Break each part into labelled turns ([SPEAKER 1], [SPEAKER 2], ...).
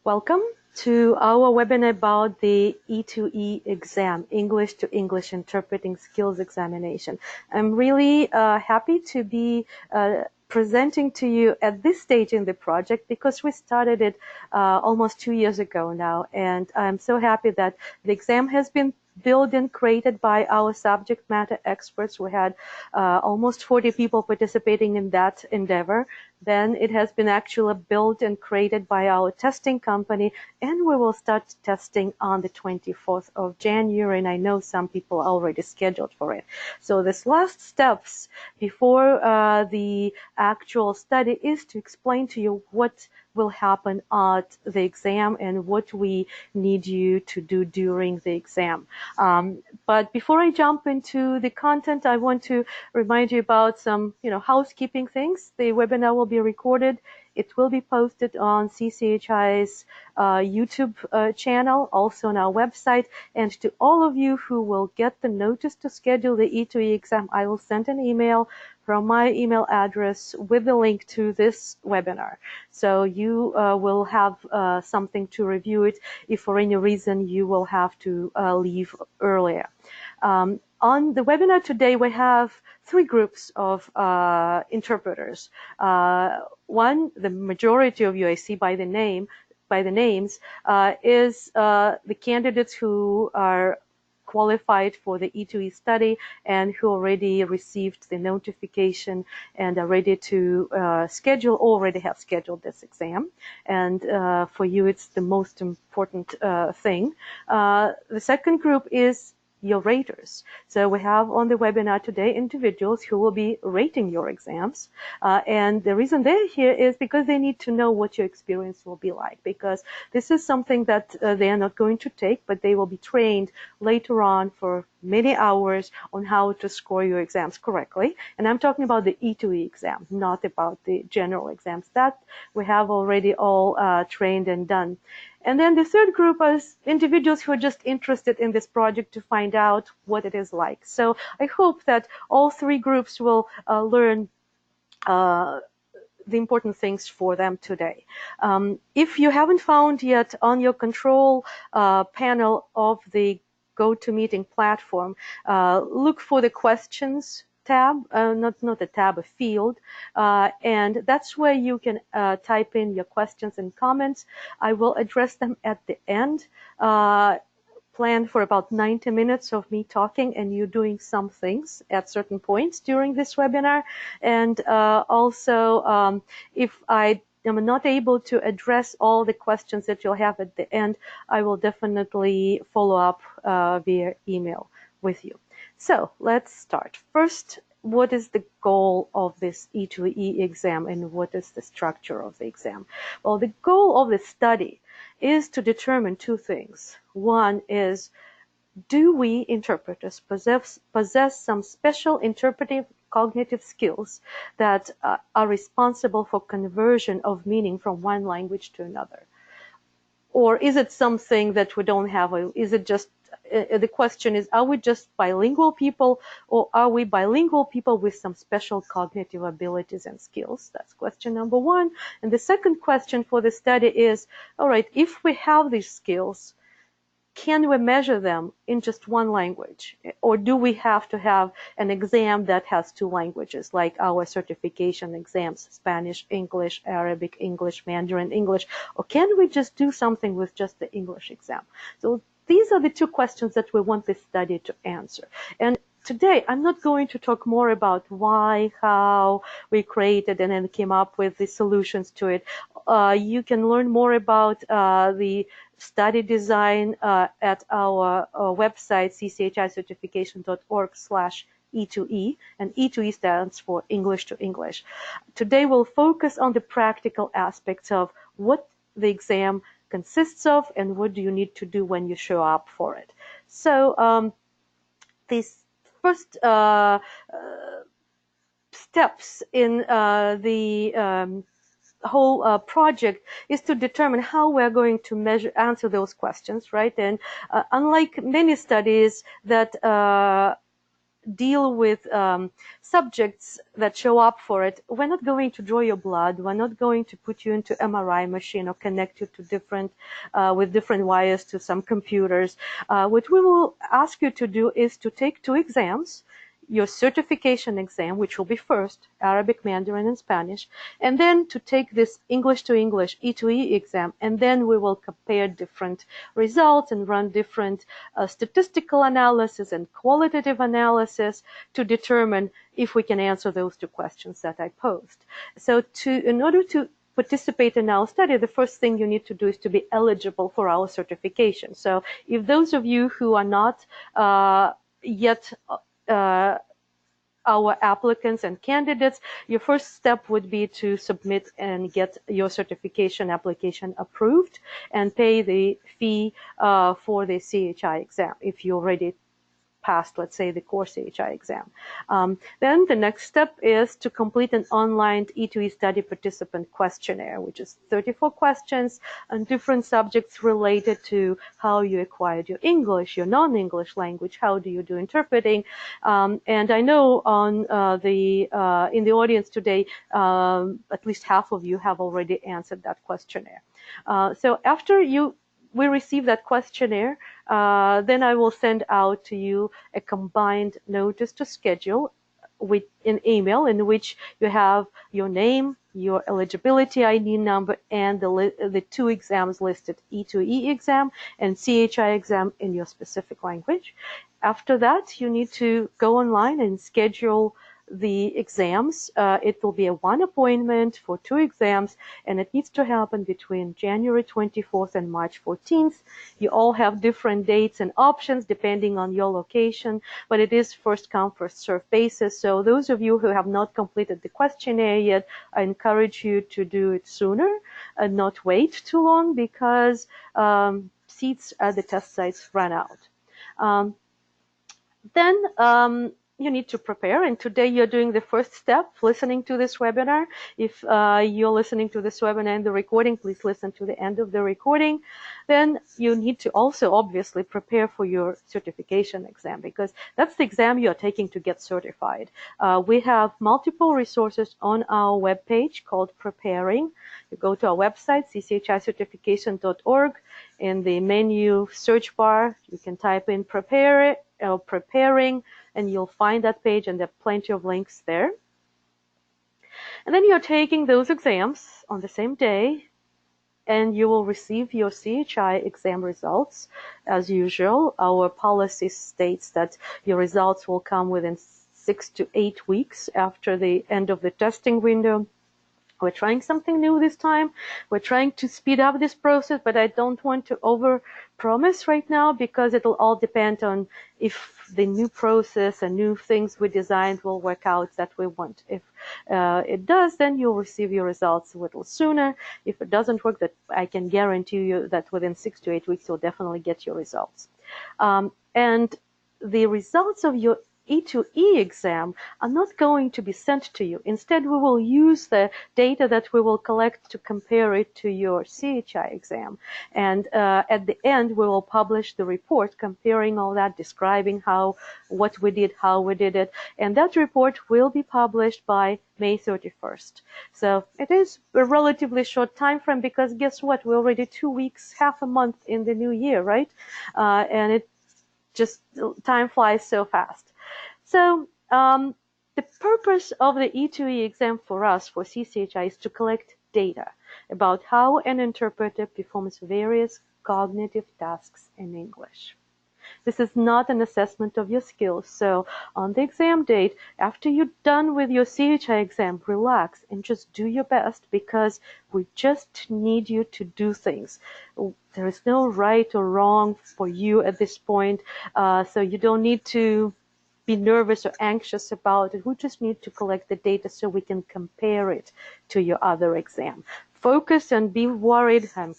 [SPEAKER 1] Welcome to our webinar about the EtoE exam, English to English Interpreting Skills Examination. I'm really happy to be presenting to you at this stage in the project because we started it almost 2 years ago now, and I'm so happy that the exam has been built and created by our subject matter experts. We had almost 40 people participating in that endeavor. Then it has been actually built and created by our testing company, and we will start testing on the 24th of January, and I know some people are already scheduled for it. So this last steps before the actual study is to explain to you what will happen at the exam and what we need you to do during the exam. But before I jump into the content, I want to remind you about some, housekeeping things. The webinar will be recorded. It will be posted on CCHI's YouTube channel, also on our website. And to all of you who will get the notice to schedule the EtoE exam, I will send an email from my email address with the link to this webinar. So you will have something to review it if for any reason you will have to leave earlier. On the webinar today, we have 3 groups of interpreters. One, the majority of you I see by the names, is the candidates who are qualified for the EtoE study and who already received the notification and are ready to already have scheduled this exam. And for you, it's the most important thing. The second group is your raters. So we have on the webinar today individuals who will be rating your exams. And the reason they're here is because they need to know what your experience will be like, because this is something that they are not going to take, but they will be trained later on for many hours on how to score your exams correctly. And I'm talking about the EtoE exam, not about the general exams. That we have already all trained and done. And then the third group is individuals who are just interested in this project to find out what it is like. So I hope that all 3 groups will learn the important things for them today. If you haven't found yet on your control panel of the GoToMeeting platform, look for the questions tab, not a tab, a field, and that's where you can type in your questions and comments. I will address them at the end. Plan for about 90 minutes of me talking and you doing some things at certain points during this webinar. And also, if I am not able to address all the questions that you'll have at the end, I will definitely follow up via email with you. So let's start. First, what is the goal of this EtoE exam and what is the structure of the exam? Well, the goal of the study is to determine 2 things. One is, do we interpreters possess some special interpretive cognitive skills that are responsible for conversion of meaning from one language to another? Or is it something that we don't have? Is it just, the question is, are we just bilingual people, or are we bilingual people with some special cognitive abilities and skills? That's question number 1. And the second question for the study is, all right, if we have these skills, can we measure them in just one language? Or do we have to have an exam that has 2 languages, like our certification exams, Spanish, English, Arabic, English, Mandarin, English? Or can we just do something with just the English exam? So these are the 2 questions that we want this study to answer. And today, I'm not going to talk more about why, how we created and then came up with the solutions to it. You can learn more about the study design at our website, cchicertification.org/EtoE, and EtoE stands for English to English. Today, we'll focus on the practical aspects of what the exam consists of and what do you need to do when you show up for it. So these first steps in the whole project is to determine how we're going to answer those questions, right? And unlike many studies that deal with subjects that show up for it, we're not going to draw your blood. We're not going to put you into MRI machine or connect you to different with different wires to some computers. What we will ask you to do is to take 2 exams. Your certification exam, which will be first, Arabic, Mandarin, and Spanish, and then to take this English to English EtoE exam, and then we will compare different results and run different statistical analysis and qualitative analysis to determine if we can answer those 2 questions that I posed. So in order to participate in our study, the first thing you need to do is to be eligible for our certification. So if those of you who are not yet our applicants and candidates, your first step would be to submit and get your certification application approved and pay the fee for the CHI exam if you already passed, let's say, the CoreCHI exam. Then the next step is to complete an online EtoE study participant questionnaire, which is 34 questions on different subjects related to how you acquired your English, your non-English language, how do you do interpreting. And I know on in the audience today, at least half of you have already answered that questionnaire. So after we receive that questionnaire, then I will send out to you a combined notice to schedule with an email in which you have your name, your eligibility ID number, and the 2 exams listed, EtoE exam and CHI exam in your specific language. After that, you need to go online and schedule the exams. It will be a 1 appointment for 2 exams, and it needs to happen between January 24th and March 14th. You all have different dates and options depending on your location, but it is first come, first serve basis. So those of you who have not completed the questionnaire yet, I encourage you to do it sooner and not wait too long, because seats at the test sites run out. Then you need to prepare, and today you're doing the first step, listening to this webinar. If you're listening to this webinar and the recording, please listen to the end of the recording. Then you need to also obviously prepare for your certification exam, because that's the exam you're taking to get certified. We have multiple resources on our webpage called Preparing. You go to our website, cchicertification.org. In the menu search bar, you can type in Preparing, and you'll find that page, and there are plenty of links there. And then you're taking those exams on the same day, and you will receive your CHI exam results. As usual, our policy states that your results will come within 6 to 8 weeks after the end of the testing window. We're trying something new this time. We're trying to speed up this process, but I don't want to over-promise right now, because it'll all depend on if the new process and new things we designed will work out that we want. If it does, then you'll receive your results a little sooner. If it doesn't work, that I can guarantee you that within 6 to 8 weeks, you'll definitely get your results. And the results of your EtoE exam are not going to be sent to you. Instead, we will use the data that we will collect to compare it to your CHI exam. And at the end, we will publish the report comparing all that, describing what we did, how we did it. And that report will be published by May 31st. So it is a relatively short time frame, because guess what? We're already 2 weeks, half a month in the new year, right? And it just, time flies so fast. So the purpose of the EtoE exam for us, for CCHI, is to collect data about how an interpreter performs various cognitive tasks in English. This is not an assessment of your skills. So on the exam date, after you're done with your CHI exam, relax and just do your best, because we just need you to do things. There is no right or wrong for you at this point, so you don't need to be nervous or anxious about it. We just need to collect the data so we can compare it to your other exam. Focus and be worried. I'm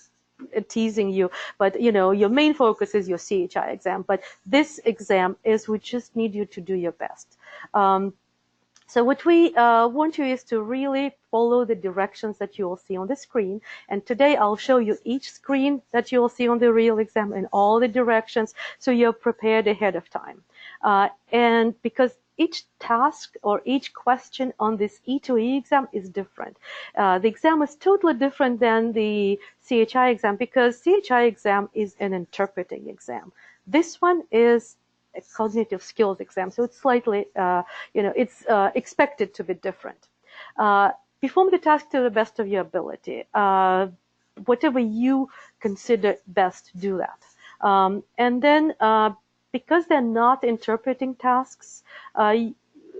[SPEAKER 1] teasing you, but your main focus is your CHI exam. But this exam is, we just need you to do your best. So what we want you is to really follow the directions that you will see on the screen. And today I'll show you each screen that you will see on the real exam and all the directions, so you're prepared ahead of time. And because each task or each question on this EtoE exam is different. The exam is totally different than the CHI exam because CHI exam is an interpreting exam. This one is a cognitive skills exam, so it's slightly, it's expected to be different. Perform the task to the best of your ability. Whatever you consider best, do that. And then because they're not interpreting tasks,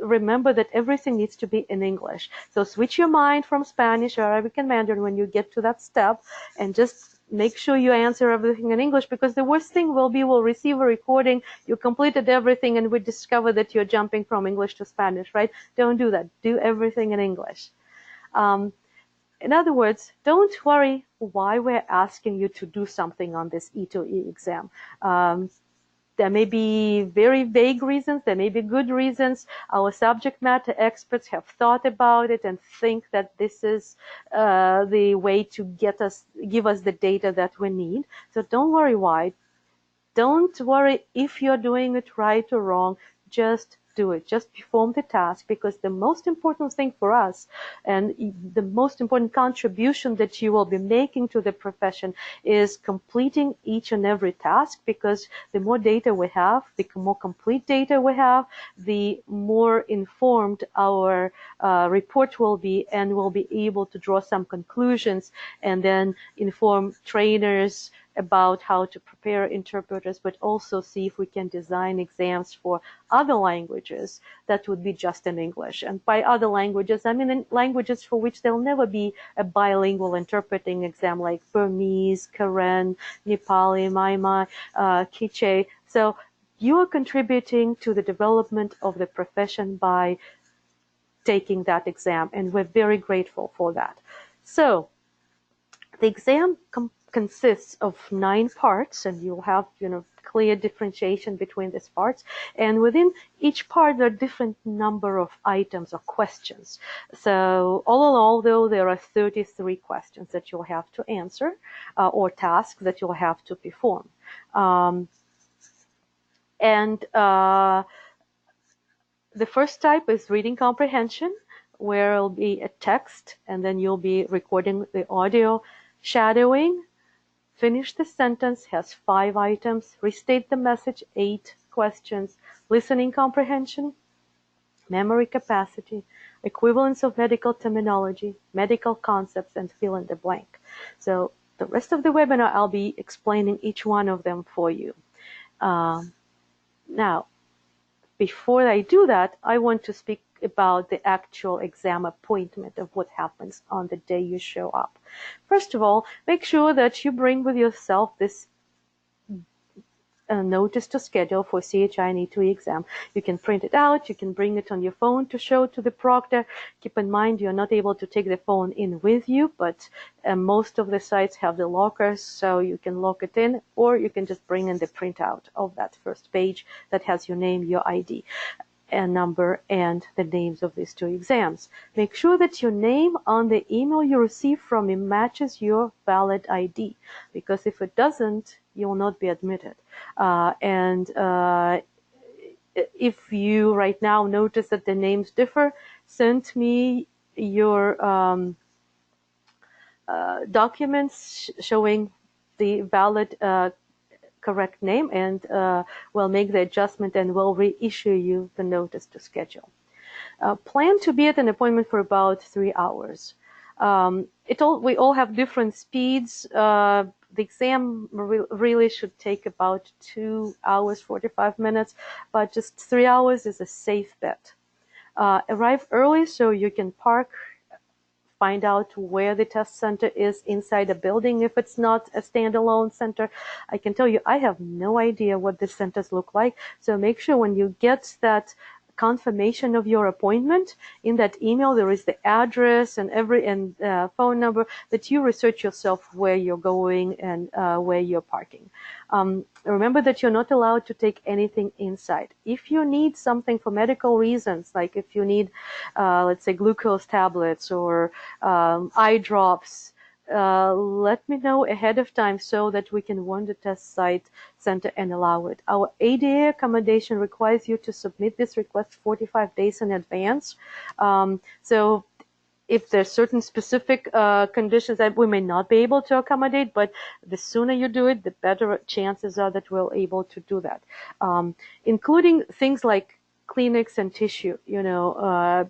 [SPEAKER 1] remember that everything needs to be in English. So switch your mind from Spanish or Arabic and Mandarin when you get to that step, and just make sure you answer everything in English, because the worst thing will be we'll receive a recording, you completed everything, and we discover that you're jumping from English to Spanish, right? Don't do that. Do everything in English. In other words, don't worry why we're asking you to do something on this EtoE exam. There may be very vague reasons, there may be good reasons. Our subject matter experts have thought about it and think that this is the way to give us the data that we need. So don't worry why. Don't worry if you're doing it right or wrong. Just do it. Just perform the task, because the most important thing for us and the most important contribution that you will be making to the profession is completing each and every task, because the more data we have, the more complete data we have, the more informed our report will be, and we'll be able to draw some conclusions and then inform trainers about how to prepare interpreters, but also see if we can design exams for other languages that would be just in English. And by other languages, I mean in languages for which there'll never be a bilingual interpreting exam, like Burmese, Karen, Nepali, Myanmar, CCHI. So you are contributing to the development of the profession by taking that exam, and we're very grateful for that. So the exam consists of 9 parts, and you'll have clear differentiation between these parts, and within each part there are different number of items or questions. So all in all, though, there are 33 questions that you'll have to answer, or tasks that you'll have to perform. The first type is reading comprehension, where it'll be a text and then you'll be recording the audio. Shadowing, finish the sentence, has 5 items. Restate the message, 8 questions. Listening comprehension, memory capacity, equivalence of medical terminology, medical concepts, and fill in the blank. So the rest of the webinar, I'll be explaining each one of them for you. Now, before I do that, I want to speak about the actual exam appointment of what happens on the day you show up. First of all, make sure that you bring with yourself this notice to schedule for CCHI and EtoE exam. You can print it out, you can bring it on your phone to show to the proctor. Keep in mind you're not able to take the phone in with you, but most of the sites have the lockers, so you can lock it in, or you can just bring in the printout of that first page that has your name, your ID and number, and the names of these 2 exams. Make sure that your name on the email you receive from me matches your valid ID, because if it doesn't, you will not be admitted. If you right now notice that the names differ, send me your documents showing the valid correct name, and we'll make the adjustment and we'll reissue you the notice to schedule. Plan to be at an appointment for about 3 hours. We all have different speeds. The exam really should take about 2 hours, 45 minutes, but just 3 hours is a safe bet. Arrive early so you can park, find out where the test center is inside a building if it's not a standalone center. I can tell you, I have no idea what the centers look like, so make sure when you get that confirmation of your appointment, in that email there is the address and phone number, that you research yourself where you're going and where you're parking. Remember that you're not allowed to take anything inside. If you need something for medical reasons, like if you need, let's say, glucose tablets or eye drops, let me know ahead of time so that we can warn the test site center and allow it. Our ADA accommodation requires you to submit this request 45 days in advance. So if there's certain specific conditions that we may not be able to accommodate, but the sooner you do it, the better chances are that we're able to do that, including things like Kleenex and tissue,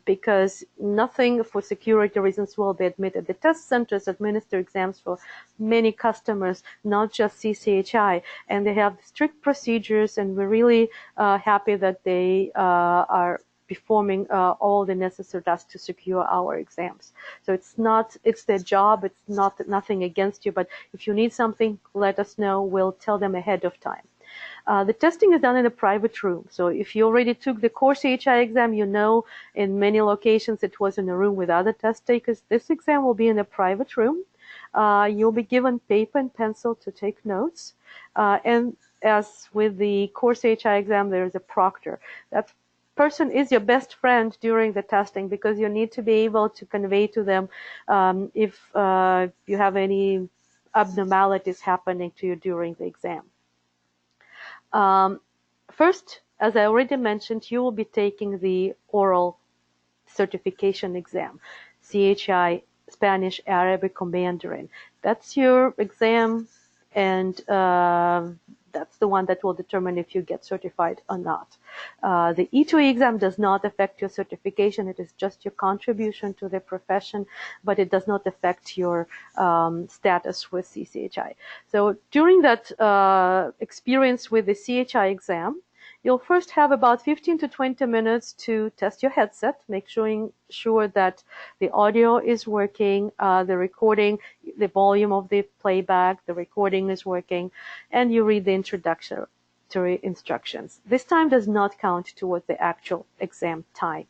[SPEAKER 1] because nothing for security reasons will be admitted. The test centers administer exams for many customers, not just CCHI, and they have strict procedures, and we're really happy that they are performing all the necessary tasks to secure our exams. So it's their job, it's nothing against you, but if you need something, let us know, we'll tell them ahead of time. The testing is done in a private room. So if you already took the CoreCHI exam, in many locations it was in a room with other test takers. This exam will be in a private room. You'll be given paper and pencil to take notes. And as with the CoreCHI exam, there is a proctor. That person is your best friend during the testing, because you need to be able to convey to them if you have any abnormalities happening to you during the exam. First, as I already mentioned, you will be taking the oral certification exam, CCHI, Spanish, Arabic, or Mandarin. That's your exam, and that's the one that will determine if you get certified or not. The EtoE exam does not affect your certification. It is just your contribution to the profession, but it does not affect your status with CCHI. So during that experience with the CCHI exam, you'll first have about 15 to 20 minutes to test your headset, make sure that the audio is working, the recording, the volume of the playback, the recording is working, and you read the introductory instructions. This time does not count towards the actual exam time.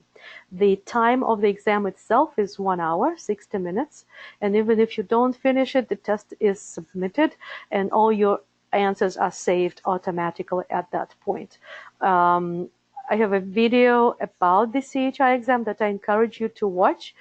[SPEAKER 1] The time of the exam itself is 1 hour, 60 minutes, and even if you don't finish it, the test is submitted and all your answers are saved automatically at that point. I have a video about the CCHI exam that I encourage you to watch,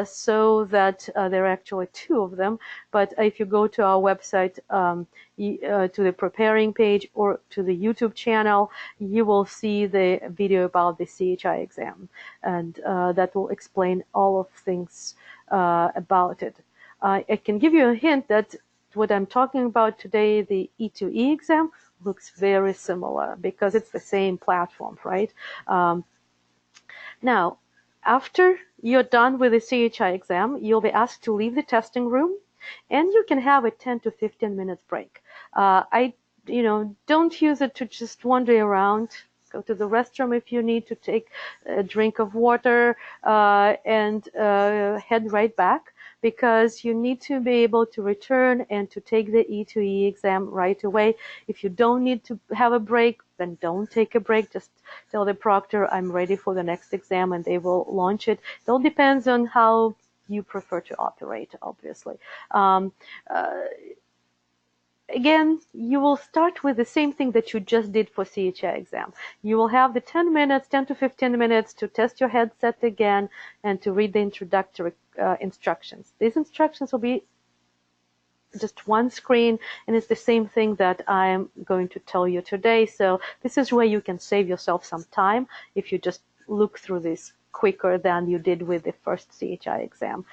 [SPEAKER 1] so that there are actually 2 of them. But if you go to our website, to the preparing page or to the YouTube channel, you will see the video about the CCHI exam, and that will explain all of things about it. I can give you a hint that what I'm talking about today, the EtoE exam, looks very similar because it's the same platform, right? Now, after you're done with the CCHI exam, you'll be asked to leave the testing room, and you can have a 10 to 15 minutes break. Don't use it to just wander around. Go to the restroom if you need to take a drink of water, and head right back, because you need to be able to return and to take the EtoE exam right away. If you don't need to have a break, then don't take a break. Just tell the proctor, I'm ready for the next exam, and they will launch it. It all depends on how you prefer to operate, obviously. Again, you will start with the same thing that you just did for CCHI exam. You will have the 10 to 15 minutes to test your headset again and to read the introductory instructions. These instructions will be just one screen, and it's the same thing that I'm going to tell you today. So this is where you can save yourself some time if you just look through this quicker than you did with the first CCHI exam.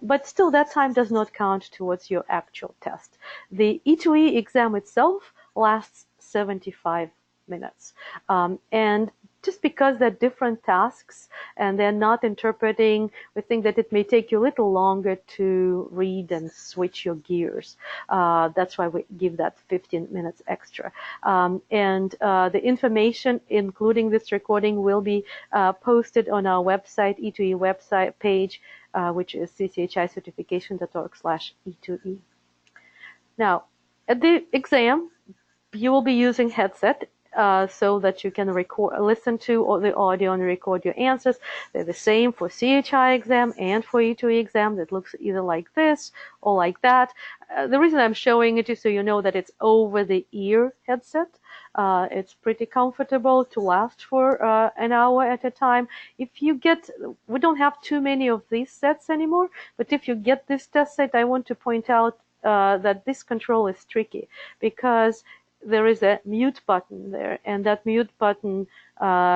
[SPEAKER 1] But still, that time does not count towards your actual test. The EtoE exam itself lasts 75 minutes. And just because they're different tasks and they're not interpreting, we think that it may take you a little longer to read and switch your gears. That's why we give that 15 minutes extra. The information, including this recording, will be posted on our website, EtoE website page, which is cchicertification.org/EtoE. Now, at the exam, you will be using headset, so that you can listen to the audio and record your answers. They're the same for CCHI exam and for EtoE exam. That looks either like this or like that. The reason I'm showing it is so you know that it's over-the-ear headset. It's pretty comfortable to last for an hour at a time. If you get, we don't have too many of these sets anymore, but if you get this test set, I want to point out that this control is tricky because there is a mute button there, and that mute button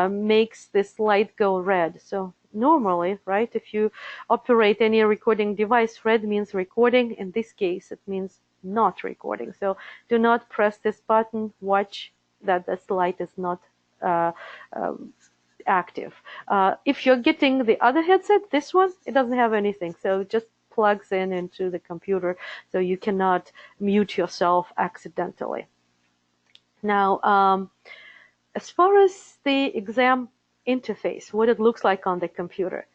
[SPEAKER 1] makes this light go red. So normally, right, if you operate any recording device, red means recording. In this case, it means not recording. So do not press this button. Watch that this light is not active. If you're getting the other headset, this one, it doesn't have anything. So it just plugs in into the computer, so you cannot mute yourself accidentally. Now, as far as the exam interface, what it looks like on the computer,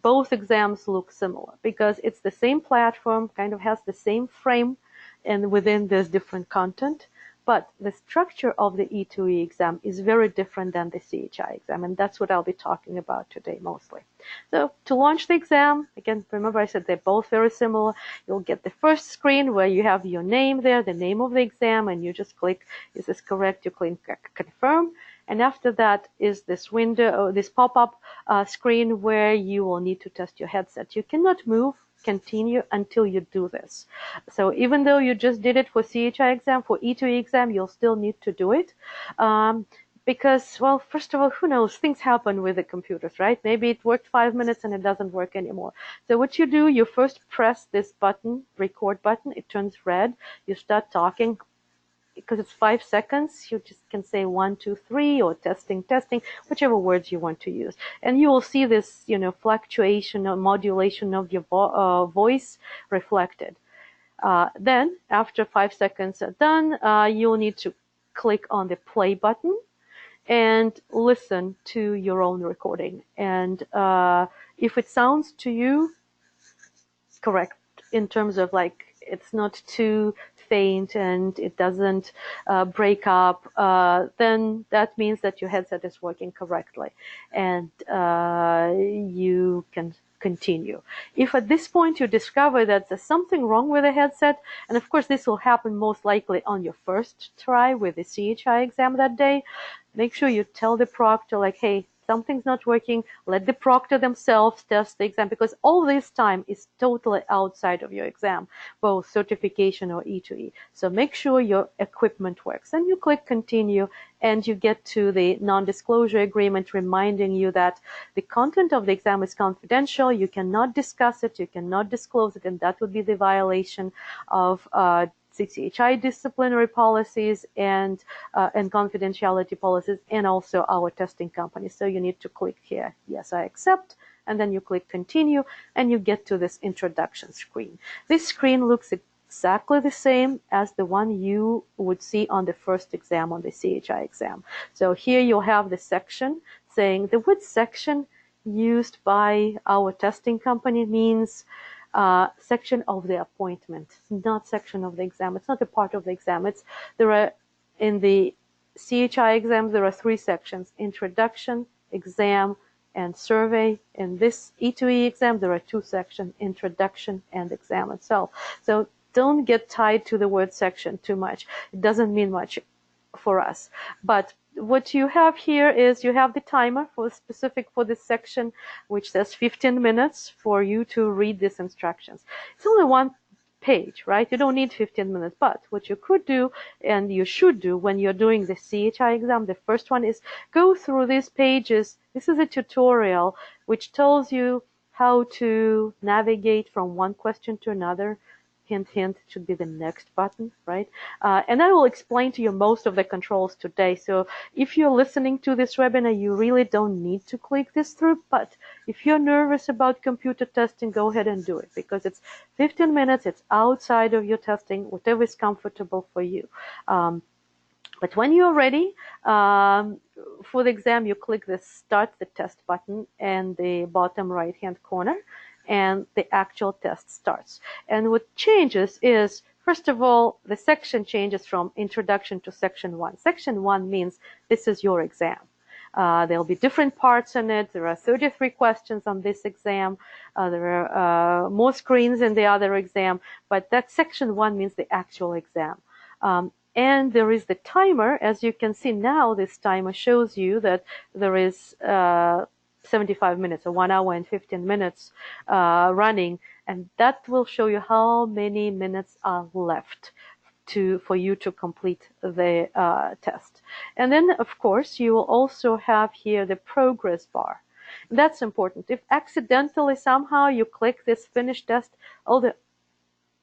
[SPEAKER 1] both exams look similar because it's the same platform, kind of has the same frame, and within there's different content. But the structure of the EtoE exam is very different than the CCHI exam, and that's what I'll be talking about today mostly. So to launch the exam, again, remember I said they're both very similar. You'll get the first screen where you have your name there, the name of the exam, and you just click, is this correct? You click confirm. And after that is this window, or this pop-up screen where you will need to test your headset. You cannot move, continue until you do this. So even though you just did it for CCHI exam, for EtoE exam, you'll still need to do it. Because, well, first of all, who knows? Things happen with the computers, right? Maybe it worked 5 minutes and it doesn't work anymore. So what you do, you first press this button, record button. It turns red. You start talking. Because it's 5 seconds, you just can say 1, 2, 3, or testing, whichever words you want to use. And you will see this, fluctuation or modulation of your voice reflected. Then, after 5 seconds are done, you'll need to click on the play button and listen to your own recording. And if it sounds to you correct in terms of it's not too faint and it doesn't break up, then that means that your headset is working correctly, and you can continue. If at this point you discover that there's something wrong with the headset, and of course this will happen most likely on your first try with the CCHI exam that day, make sure you tell the proctor, hey, something's not working. Let the proctor themselves test the exam, because all this time is totally outside of your exam, both certification or EtoE. So make sure your equipment works. And you click continue, and you get to the non-disclosure agreement reminding you that the content of the exam is confidential. You cannot discuss it. You cannot disclose it. And that would be the violation of CCHI disciplinary policies and confidentiality policies, and also our testing company. So you need to click here, yes, I accept, and then you click continue, and you get to this introduction screen. This screen looks exactly the same as the one you would see on the first exam, on the CCHI exam. So here you'll have the section saying, the word section used by our testing company means section of the appointment, not section of the exam. It's not a part of the exam. In the CCHI exams, there are 3 sections: introduction, exam, and survey. In this EtoE exam, there are 2 sections: introduction and exam itself. So don't get tied to the word section too much. It doesn't mean much for us. But what you have here is you have the timer specific for this section, which says 15 minutes for you to read these instructions. It's only 1 page, right? You don't need 15 minutes. But what you could do, and you should do when you're doing the CCHI exam, the first one is go through these pages. This is a tutorial which tells you how to navigate from one question to another. Hint, hint, should be the next button, right? And I will explain to you most of the controls today. So if you're listening to this webinar, you really don't need to click this through. But if you're nervous about computer testing, go ahead and do it, because it's 15 minutes. It's outside of your testing, whatever is comfortable for you. But when you're ready for the exam, you click the Start the Test button in the bottom right-hand corner, and the actual test starts. And what changes is, first of all, the section changes from introduction to section 1. Section 1 means this is your exam. There'll be different parts in it. There are 33 questions on this exam. There are more screens in the other exam, but that section 1 means the actual exam. And there is the timer. As you can see now, this timer shows you that there is 75 minutes or 1 hour and 15 minutes running, and that will show you how many minutes are left for you to complete the test. And then, of course, you will also have here the progress bar. That's important. If accidentally somehow you click this finish test,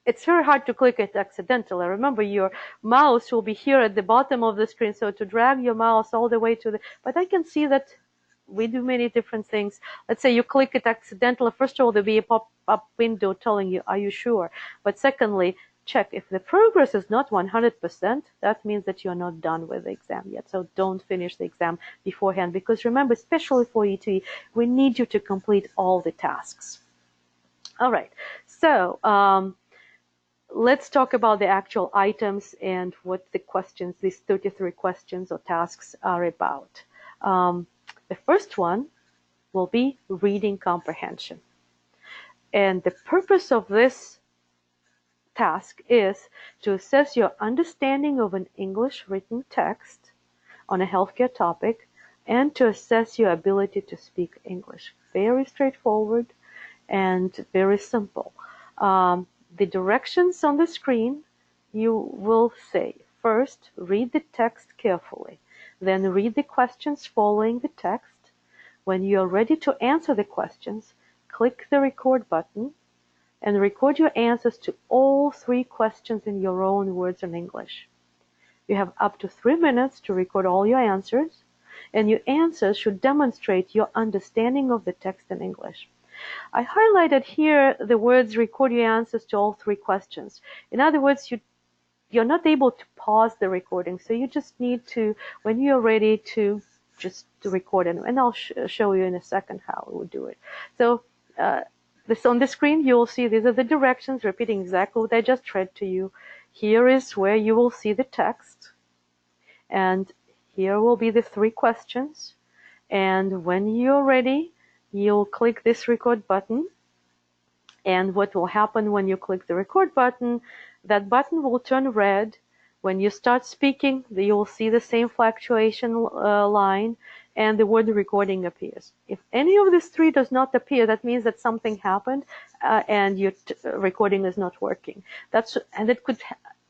[SPEAKER 1] it's very hard to click it accidentally. Remember, your mouse will be here at the bottom of the screen, so to drag your mouse all the way to the, but I can see that we do many different things. Let's say you click it accidentally. First of all, there'll be a pop-up window telling you, are you sure? But secondly, check if the progress is not 100%, that means that you're not done with the exam yet. So don't finish the exam beforehand, because remember, especially for EtoE, we need you to complete all the tasks. All right, so let's talk about the actual items and what the questions, these 33 questions or tasks are about. The first one will be reading comprehension. And the purpose of this task is to assess your understanding of an English written text on a healthcare topic and to assess your ability to speak English. Very straightforward and very simple. The directions on the screen, you will say, first, read the text carefully. Then read the questions following the text. When you are ready to answer the questions, click the record button and record your answers to all 3 questions in your own words in English. You have up to 3 minutes to record all your answers, and your answers should demonstrate your understanding of the text in English. I highlighted here the words record your answers to all 3 questions. In other words, you're not able to pause the recording, so you just need to, when you're ready, to just to record it. And I'll show you in a second how we would do it. So this on the screen, you will see these are the directions, repeating exactly what I just read to you. Here is where you will see the text. And here will be the 3 questions. And when you're ready, you'll click this record button, and what will happen when you click the record button, that button will turn red. When you start speaking, you'll see the same fluctuation line, and the word recording appears. If any of these 3 does not appear, that means that something happened and your recording is not working. And it could,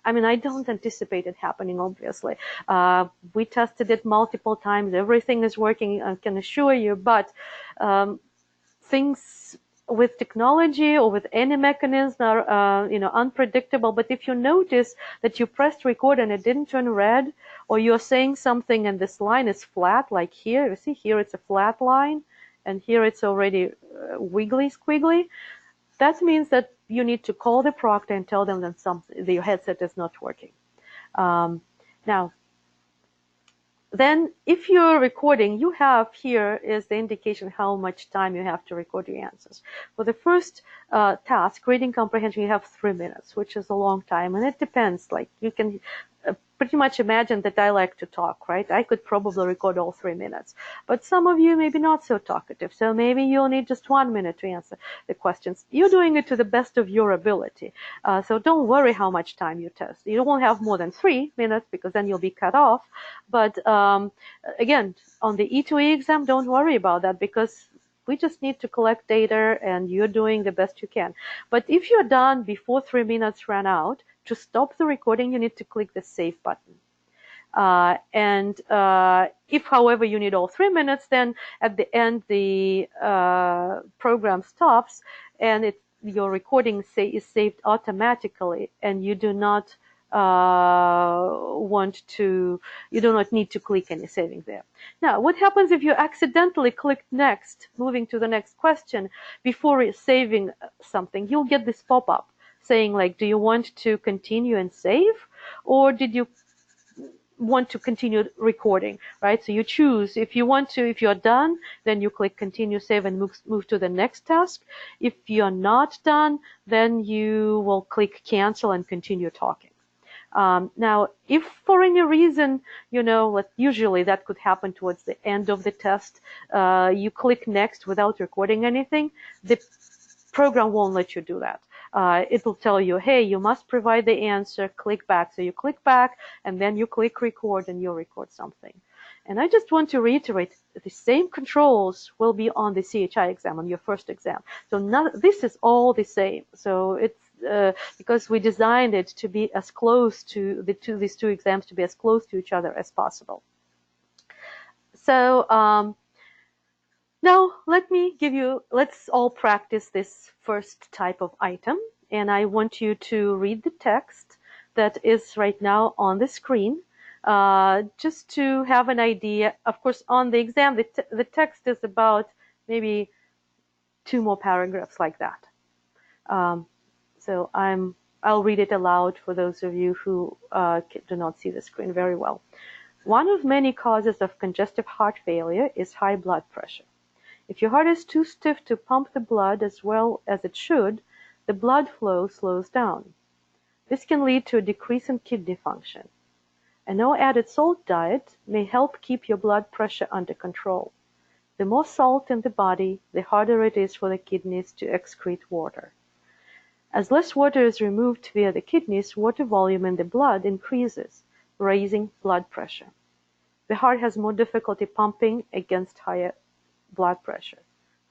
[SPEAKER 1] I mean, I don't anticipate it happening, obviously. We tested it multiple times. Everything is working, I can assure you, but things with technology or with any mechanism are unpredictable. But if you notice that you pressed record and it didn't turn red, or you're saying something and this line is flat, like here, you see here it's a flat line, and here it's already wiggly squiggly, that means that you need to call the proctor and tell them that your headset is not working. Now, then if you're recording, you have here is the indication how much time you have to record your answers. For the first task, reading comprehension, you have 3 minutes, which is a long time, and it depends. Like, you can pretty much imagine that I like to talk, right? I could probably record all 3 minutes, but some of you may be not so talkative, so maybe you'll need just 1 minute to answer the questions. You're doing it to the best of your ability, so don't worry how much time you test. You won't have more than 3 minutes, because then you'll be cut off. But again, on the EtoE exam, don't worry about that, because we just need to collect data and you're doing the best you can. But if you're done before 3 minutes ran out, to stop the recording, you need to click the save button. If, however, you need all 3 minutes, then at the end, the program stops and your recording is saved automatically, and you do not you do not need to click any saving there. Now, what happens if you accidentally click next, moving to the next question, before saving something? You'll get this pop-up saying, like, do you want to continue and save, or did you want to continue recording, right? So you choose. If you want to, if you're done, then you click continue, save, and move to the next task. If you're not done, then you will click cancel and continue talking. Now, if for any reason, usually that could happen towards the end of the test, you click next without recording anything, the program won't let you do that. it will tell you, hey, you must provide the answer, click back. So you click back, and then you click record, and you record something. And I just want to reiterate that the same controls will be on the CHI exam, on your first exam. So this is all the same. So it's because we designed it to be as close to these two exams to be as close to each other as possible. So now let's all practice this first type of item. And I want you to read the text that is right now on the screen, just to have an idea. Of course, on the exam, the text is about maybe 2 more paragraphs like that. So I'll read it aloud for those of you who do not see the screen very well. One of many causes of congestive heart failure is high blood pressure. If your heart is too stiff to pump the blood as well as it should, the blood flow slows down. This can lead to a decrease in kidney function. A no added salt diet may help keep your blood pressure under control. The more salt in the body, the harder it is for the kidneys to excrete water. As less water is removed via the kidneys, water volume in the blood increases, raising blood pressure. The heart has more difficulty pumping against higher blood pressure.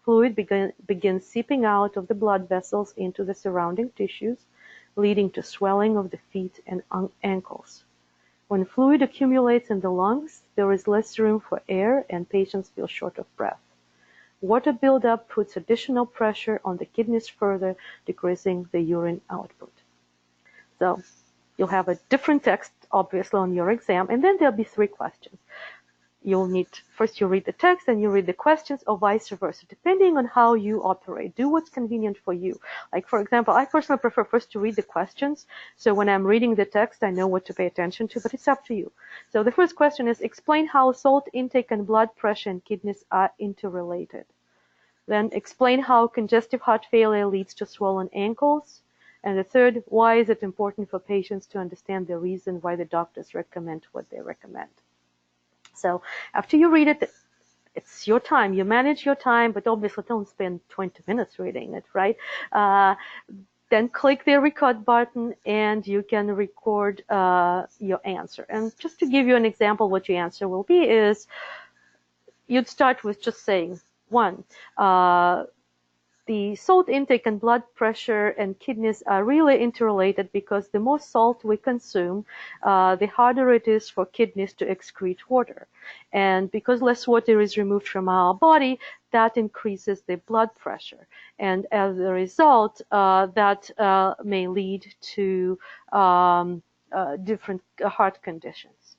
[SPEAKER 1] Fluid begins seeping out of the blood vessels into the surrounding tissues, leading to swelling of the feet and ankles. When fluid accumulates in the lungs, there is less room for air and patients feel short of breath. Water buildup puts additional pressure on the kidneys, further decreasing the urine output. So you'll have a different text, obviously, on your exam, and then there'll be 3 questions. You'll need, first you read the text, and you read the questions, or vice versa, depending on how you operate. Do what's convenient for you. Like, for example, I personally prefer first to read the questions, so when I'm reading the text, I know what to pay attention to, but it's up to you. So the first question is, explain how salt intake and blood pressure in kidneys are interrelated. Then explain how congestive heart failure leads to swollen ankles. And the third, why is it important for patients to understand the reason why the doctors recommend what they recommend. So after you read it, it's your time. You manage your time, but obviously don't spend 20 minutes reading it, right? Then click the record button, and you can record your answer. And just to give you an example, what your answer will be is, you'd start with just saying, 1, the salt intake and blood pressure and kidneys are really interrelated because the more salt we consume, the harder it is for kidneys to excrete water. And because less water is removed from our body, that increases the blood pressure. And as a result, that may lead to different heart conditions.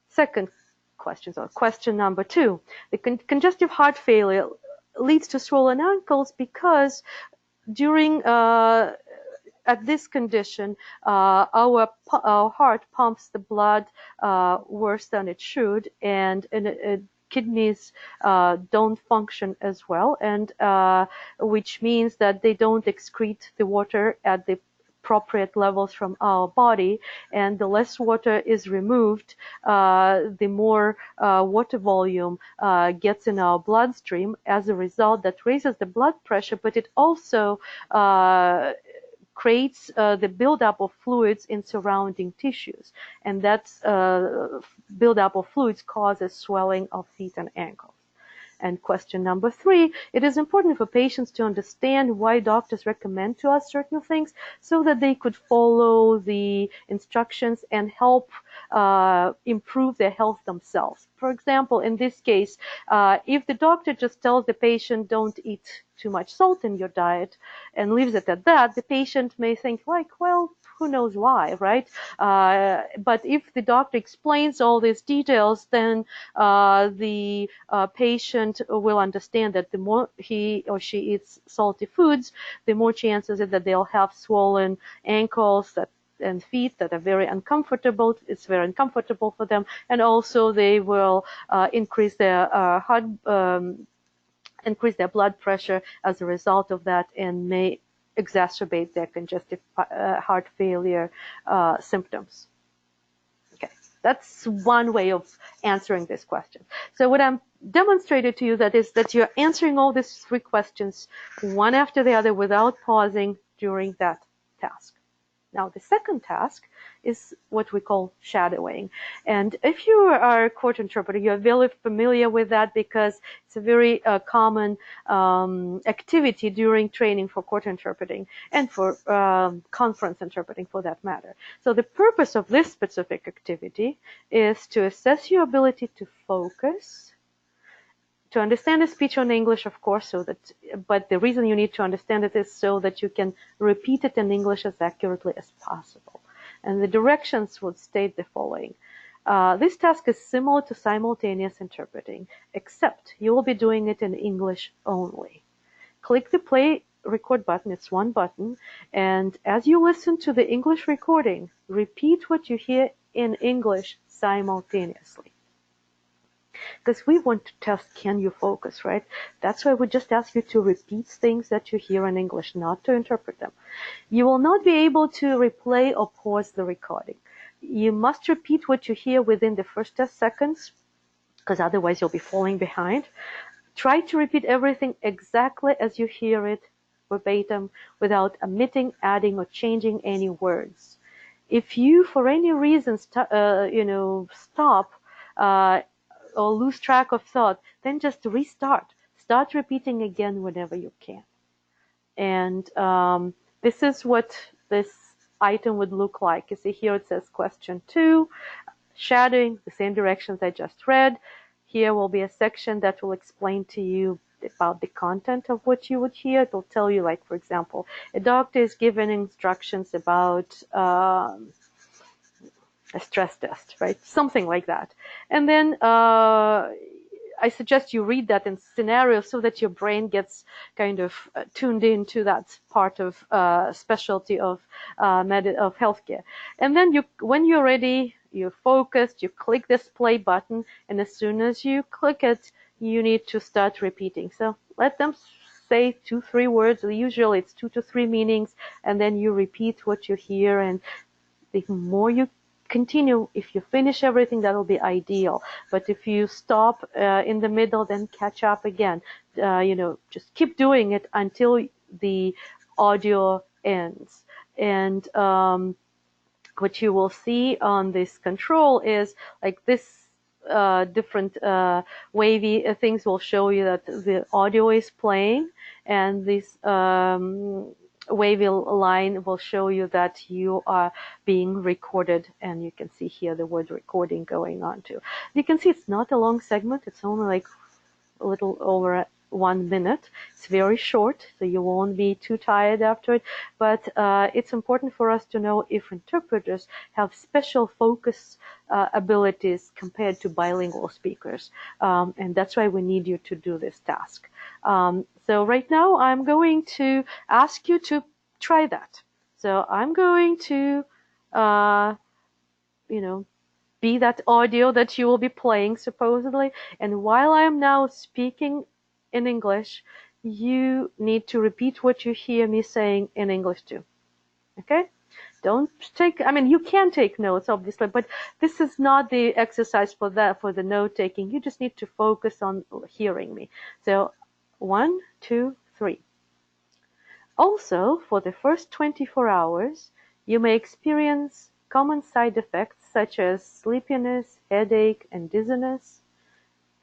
[SPEAKER 1] Second question, or question number 2, the congestive heart failure leads to swollen ankles because during at this condition, our heart pumps the blood worse than it should, and kidneys don't function as well, and which means that they don't excrete the water at the appropriate levels from our body, and the less water is removed, the more water volume gets in our bloodstream. As a result, that raises the blood pressure, but it also creates the buildup of fluids in surrounding tissues, and that buildup of fluids causes swelling of feet and ankles. And question number 3, it is important for patients to understand why doctors recommend to us certain things so that they could follow the instructions and help improve their health themselves. For example, in this case, if the doctor just tells the patient don't eat too much salt in your diet and leaves it at that, the patient may think like, well, who knows why, right? But if the doctor explains all these details, then the patient will understand that the more he or she eats salty foods, the more chances that they'll have swollen ankles and feet that are very uncomfortable. It's very uncomfortable for them, and also they will increase their increase their blood pressure as a result of that, and may exacerbate their congestive heart failure symptoms. Okay, that's one way of answering this question. So what I'm demonstrating to you is that you're answering all these 3 questions one after the other without pausing, during that task. Now, the second task is what we call shadowing. And if you are a court interpreter, you're very familiar with that because it's a very common activity during training for court interpreting and for conference interpreting for that matter. So the purpose of this specific activity is to assess your ability to focus, to understand the speech on English, of course, but the reason you need to understand it is so that you can repeat it in English as accurately as possible. And the directions would state the following. This task is similar to simultaneous interpreting, except you will be doing it in English only. Click the play record button, it's one button, and as you listen to the English recording, repeat what you hear in English simultaneously. Because we want to test, can you focus, right? That's why we just ask you to repeat things that you hear in English, not to interpret them. You will not be able to replay or pause the recording. You must repeat what you hear within the first 10 seconds, because otherwise you'll be falling behind. Try to repeat everything exactly as you hear it, verbatim, without omitting, adding, or changing any words. If you, for any reason, stop, or lose track of thought, then just restart. Start repeating again whenever you can. And this is what this item would look like. You see here it says question 2, shadowing, the same directions I just read. Here will be a section that will explain to you about the content of what you would hear. It will tell you, like, for example, a doctor is given instructions about a stress test, right? Something like that. And then I suggest you read that in scenarios so that your brain gets kind of tuned into that part of specialty of healthcare. And then when you're ready, you're focused, you click this play button, and as soon as you click it, you need to start repeating. So let them say 2-3 words. Usually it's 2 to 3 meanings, and then you repeat what you hear. And the more you continue, if you finish everything, that will be ideal. But if you stop in the middle, then catch up again. Just keep doing it until the audio ends. And what you will see on this control is like this different wavy things will show you that the audio is playing, and this wavy line will show you that you are being recorded, and you can see here the word recording going on too. You can see it's not a long segment, it's only like a little over 1 minute. It's very short, so you won't be too tired after it, but it's important for us to know if interpreters have special focus abilities compared to bilingual speakers, and that's why we need you to do this task. So right now I'm going to ask you to try that. So I'm going to, be that audio that you will be playing supposedly, and while I'm now speaking in English, you need to repeat what you hear me saying in English too. Okay? Don't take, you can take notes, obviously, but this is not the exercise for the note taking. You just need to focus on hearing me. So 1, 2, 3. Also, for the first 24 hours, you may experience common side effects such as sleepiness, headache, and dizziness,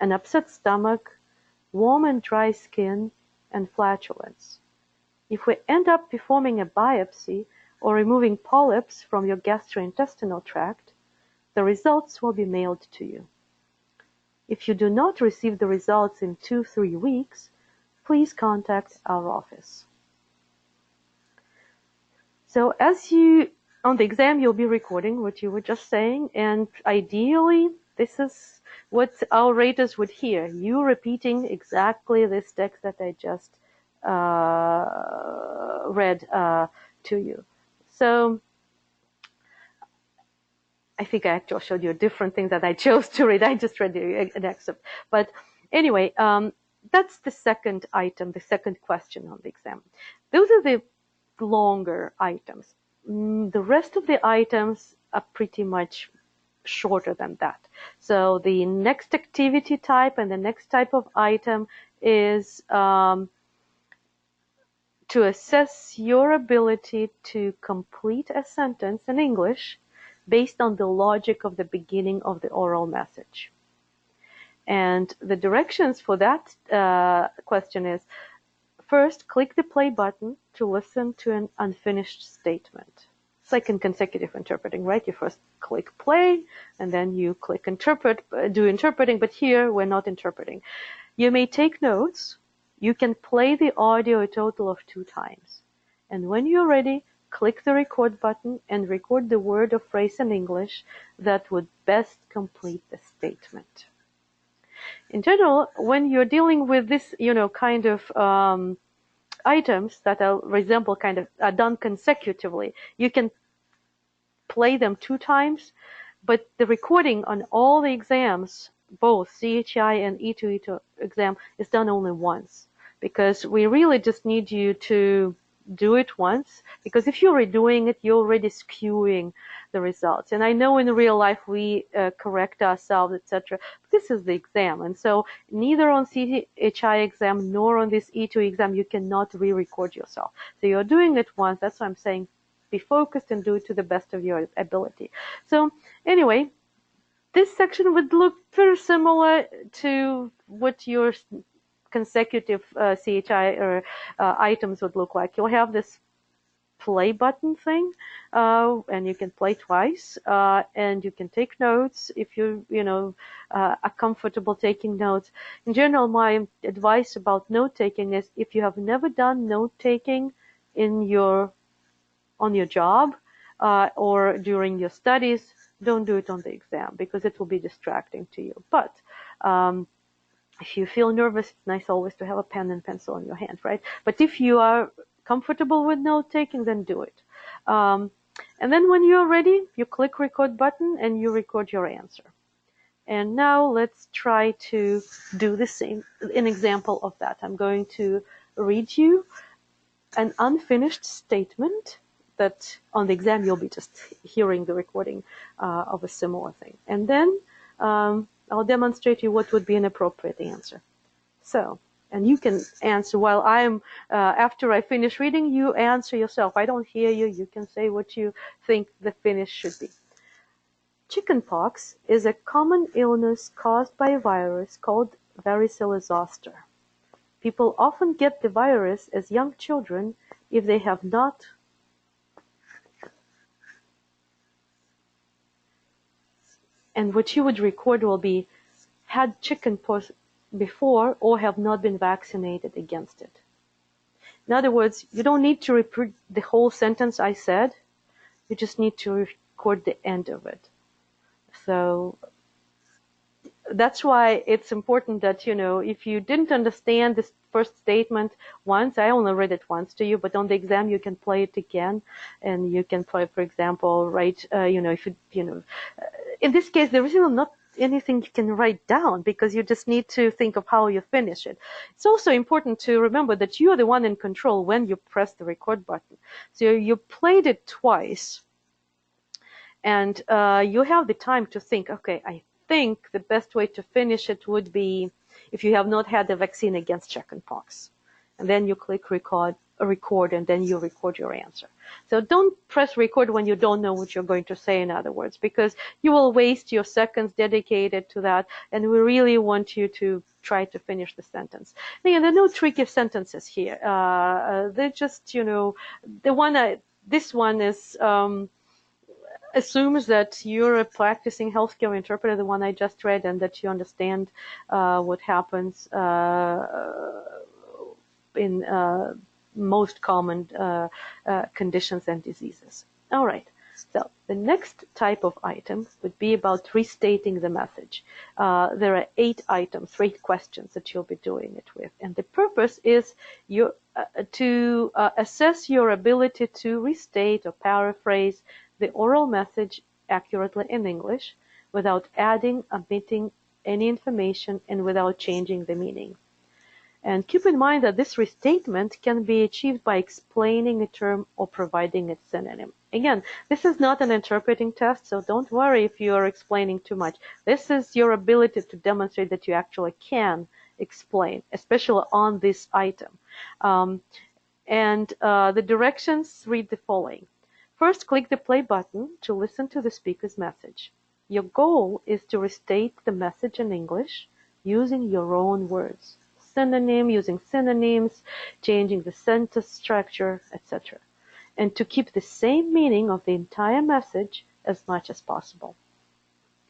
[SPEAKER 1] an upset stomach, warm and dry skin, and flatulence. If we end up performing a biopsy or removing polyps from your gastrointestinal tract, the results will be mailed to you. If you do not receive the results in 2-3 weeks, please contact our office. So on the exam, you'll be recording what you were just saying, and ideally, this is what our raters would hear. You repeating exactly this text that I just read to you. So I think I actually showed you a different thing that I chose to read. I just read an excerpt. But anyway, that's the second item, the second question on the exam. Those are the longer items. The rest of the items are pretty much shorter than that. So the next activity type and the next type of item is to to assess your ability to complete a sentence in English based on the logic of the beginning of the oral message. And the directions for that question is, first, click the play button to listen to an unfinished statement. It's like in consecutive interpreting, right? You first click play, and then you click interpret, do interpreting, but here we're not interpreting. You may take notes. You can play the audio a total of 2 times. And when you're ready, click the record button and record the word or phrase in English that would best complete the statement. In general, when you're dealing with this, kind of items that resemble kind of are done consecutively, you can play them 2 times, but the recording on all the exams, both CCHI and EtoE exam, is done only once, because we really just need you to do it once, because if you're redoing it, you're already skewing the results. And I know in real life we correct ourselves, etc. This is the exam, and so neither on CCHI exam nor on this EtoE exam you cannot re-record yourself. So you're doing it once. That's why I'm saying be focused and do it to the best of your ability. So anyway, this section would look very similar to what your consecutive CCHI or items would look like. You'll have this play button thing, and you can play twice, and you can take notes if you are comfortable taking notes. In general, my advice about note taking is, if you have never done note taking on your job or during your studies, don't do it on the exam, because it will be distracting to you. But if you feel nervous, it's nice always to have a pen and pencil in your hand, right? But if you are comfortable with note taking, then do it. And then when you're ready, you click record button and you record your answer. And now let's try to do the same, an example of that. I'm going to read you an unfinished statement that on the exam you'll be just hearing the recording of a similar thing. And then I'll demonstrate to you what would be an appropriate answer. So, and you can answer while I'm, after I finish reading, you answer yourself. I don't hear you. You can say what you think the finish should be. Chickenpox is a common illness caused by a virus called varicella zoster. People often get the virus as young children if they have not and what you would record will be had chickenpox before or have not been vaccinated against it. In other words, you don't need to repeat the whole sentence I said. You just need to record the end of it. So that's why it's important that, if you didn't understand this first statement once, I only read it once to you, but on the exam you can play it again, and you can play, for example, write, if in this case, there is not anything you can write down, because you just need to think of how you finish it. It's also important to remember that you are the one in control when you press the record button. So you played it twice, and you have the time to think, okay, I think the best way to finish it would be if you have not had the vaccine against chickenpox. And then you click record, and then you record your answer. So don't press record when you don't know what you're going to say, in other words, because you will waste your seconds dedicated to that, and we really want you to try to finish the sentence. Again, there are no tricky sentences here. They're just, this one is assumes that you're a practicing healthcare interpreter, the one I just read, and that you understand what happens in most common conditions and diseases. All right. So the next type of item would be about restating the message. There are 8 items, 8 questions that you'll be doing it with. And the purpose is to assess your ability to restate or paraphrase the oral message accurately in English without adding, omitting any information, and without changing the meaning. And keep in mind that this restatement can be achieved by explaining a term or providing its synonym. Again, this is not an interpreting test, so don't worry if you are explaining too much. This is your ability to demonstrate that you actually can explain, especially on this item. And the directions read the following. First, click the play button to listen to the speaker's message. Your goal is to restate the message in English using your own words. Using synonyms, changing the sentence structure, etc. And to keep the same meaning of the entire message as much as possible.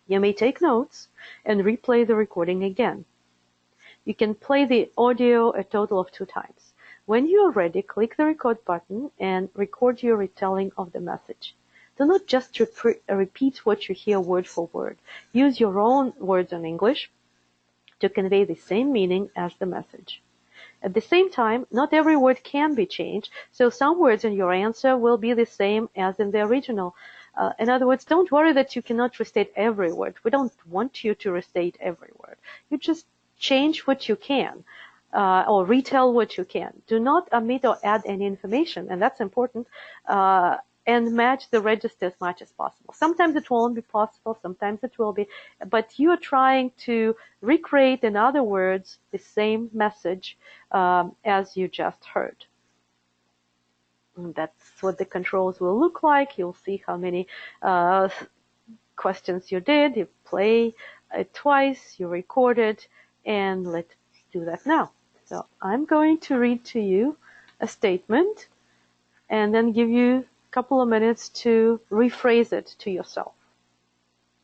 [SPEAKER 1] You may take notes and replay the recording again. You can play the audio a total of 2 times. When you are ready, click the record button and record your retelling of the message. Do not just repeat what you hear word for word. Use your own words in English to convey the same meaning as the message. At the same time, not every word can be changed, so some words in your answer will be the same as in the original. In other words, don't worry that you cannot restate every word. We don't want you to restate every word. You just change what you can. Or retell what you can. Do not omit or add any information, and that's important, and match the register as much as possible. Sometimes it won't be possible, sometimes it will be, but you're trying to recreate, in other words, the same message as you just heard. And that's what the controls will look like. You'll see how many questions you did. You play it twice, you record it, and let's do that now. So I'm going to read to you a statement and then give you a couple of minutes to rephrase it to yourself.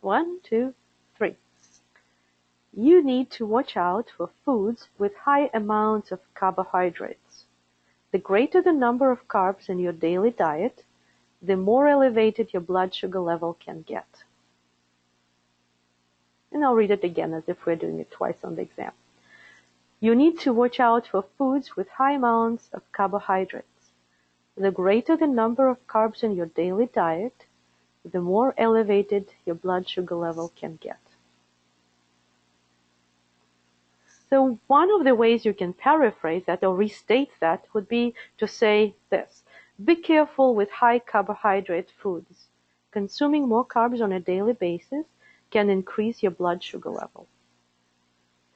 [SPEAKER 1] 1, 2, 3. You need to watch out for foods with high amounts of carbohydrates. The greater the number of carbs in your daily diet, the more elevated your blood sugar level can get. And I'll read it again as if we're doing it twice on the exam. You need to watch out for foods with high amounts of carbohydrates. The greater the number of carbs in your daily diet, the more elevated your blood sugar level can get. So one of the ways you can paraphrase that or restate that would be to say this. Be careful with high carbohydrate foods. Consuming more carbs on a daily basis can increase your blood sugar level.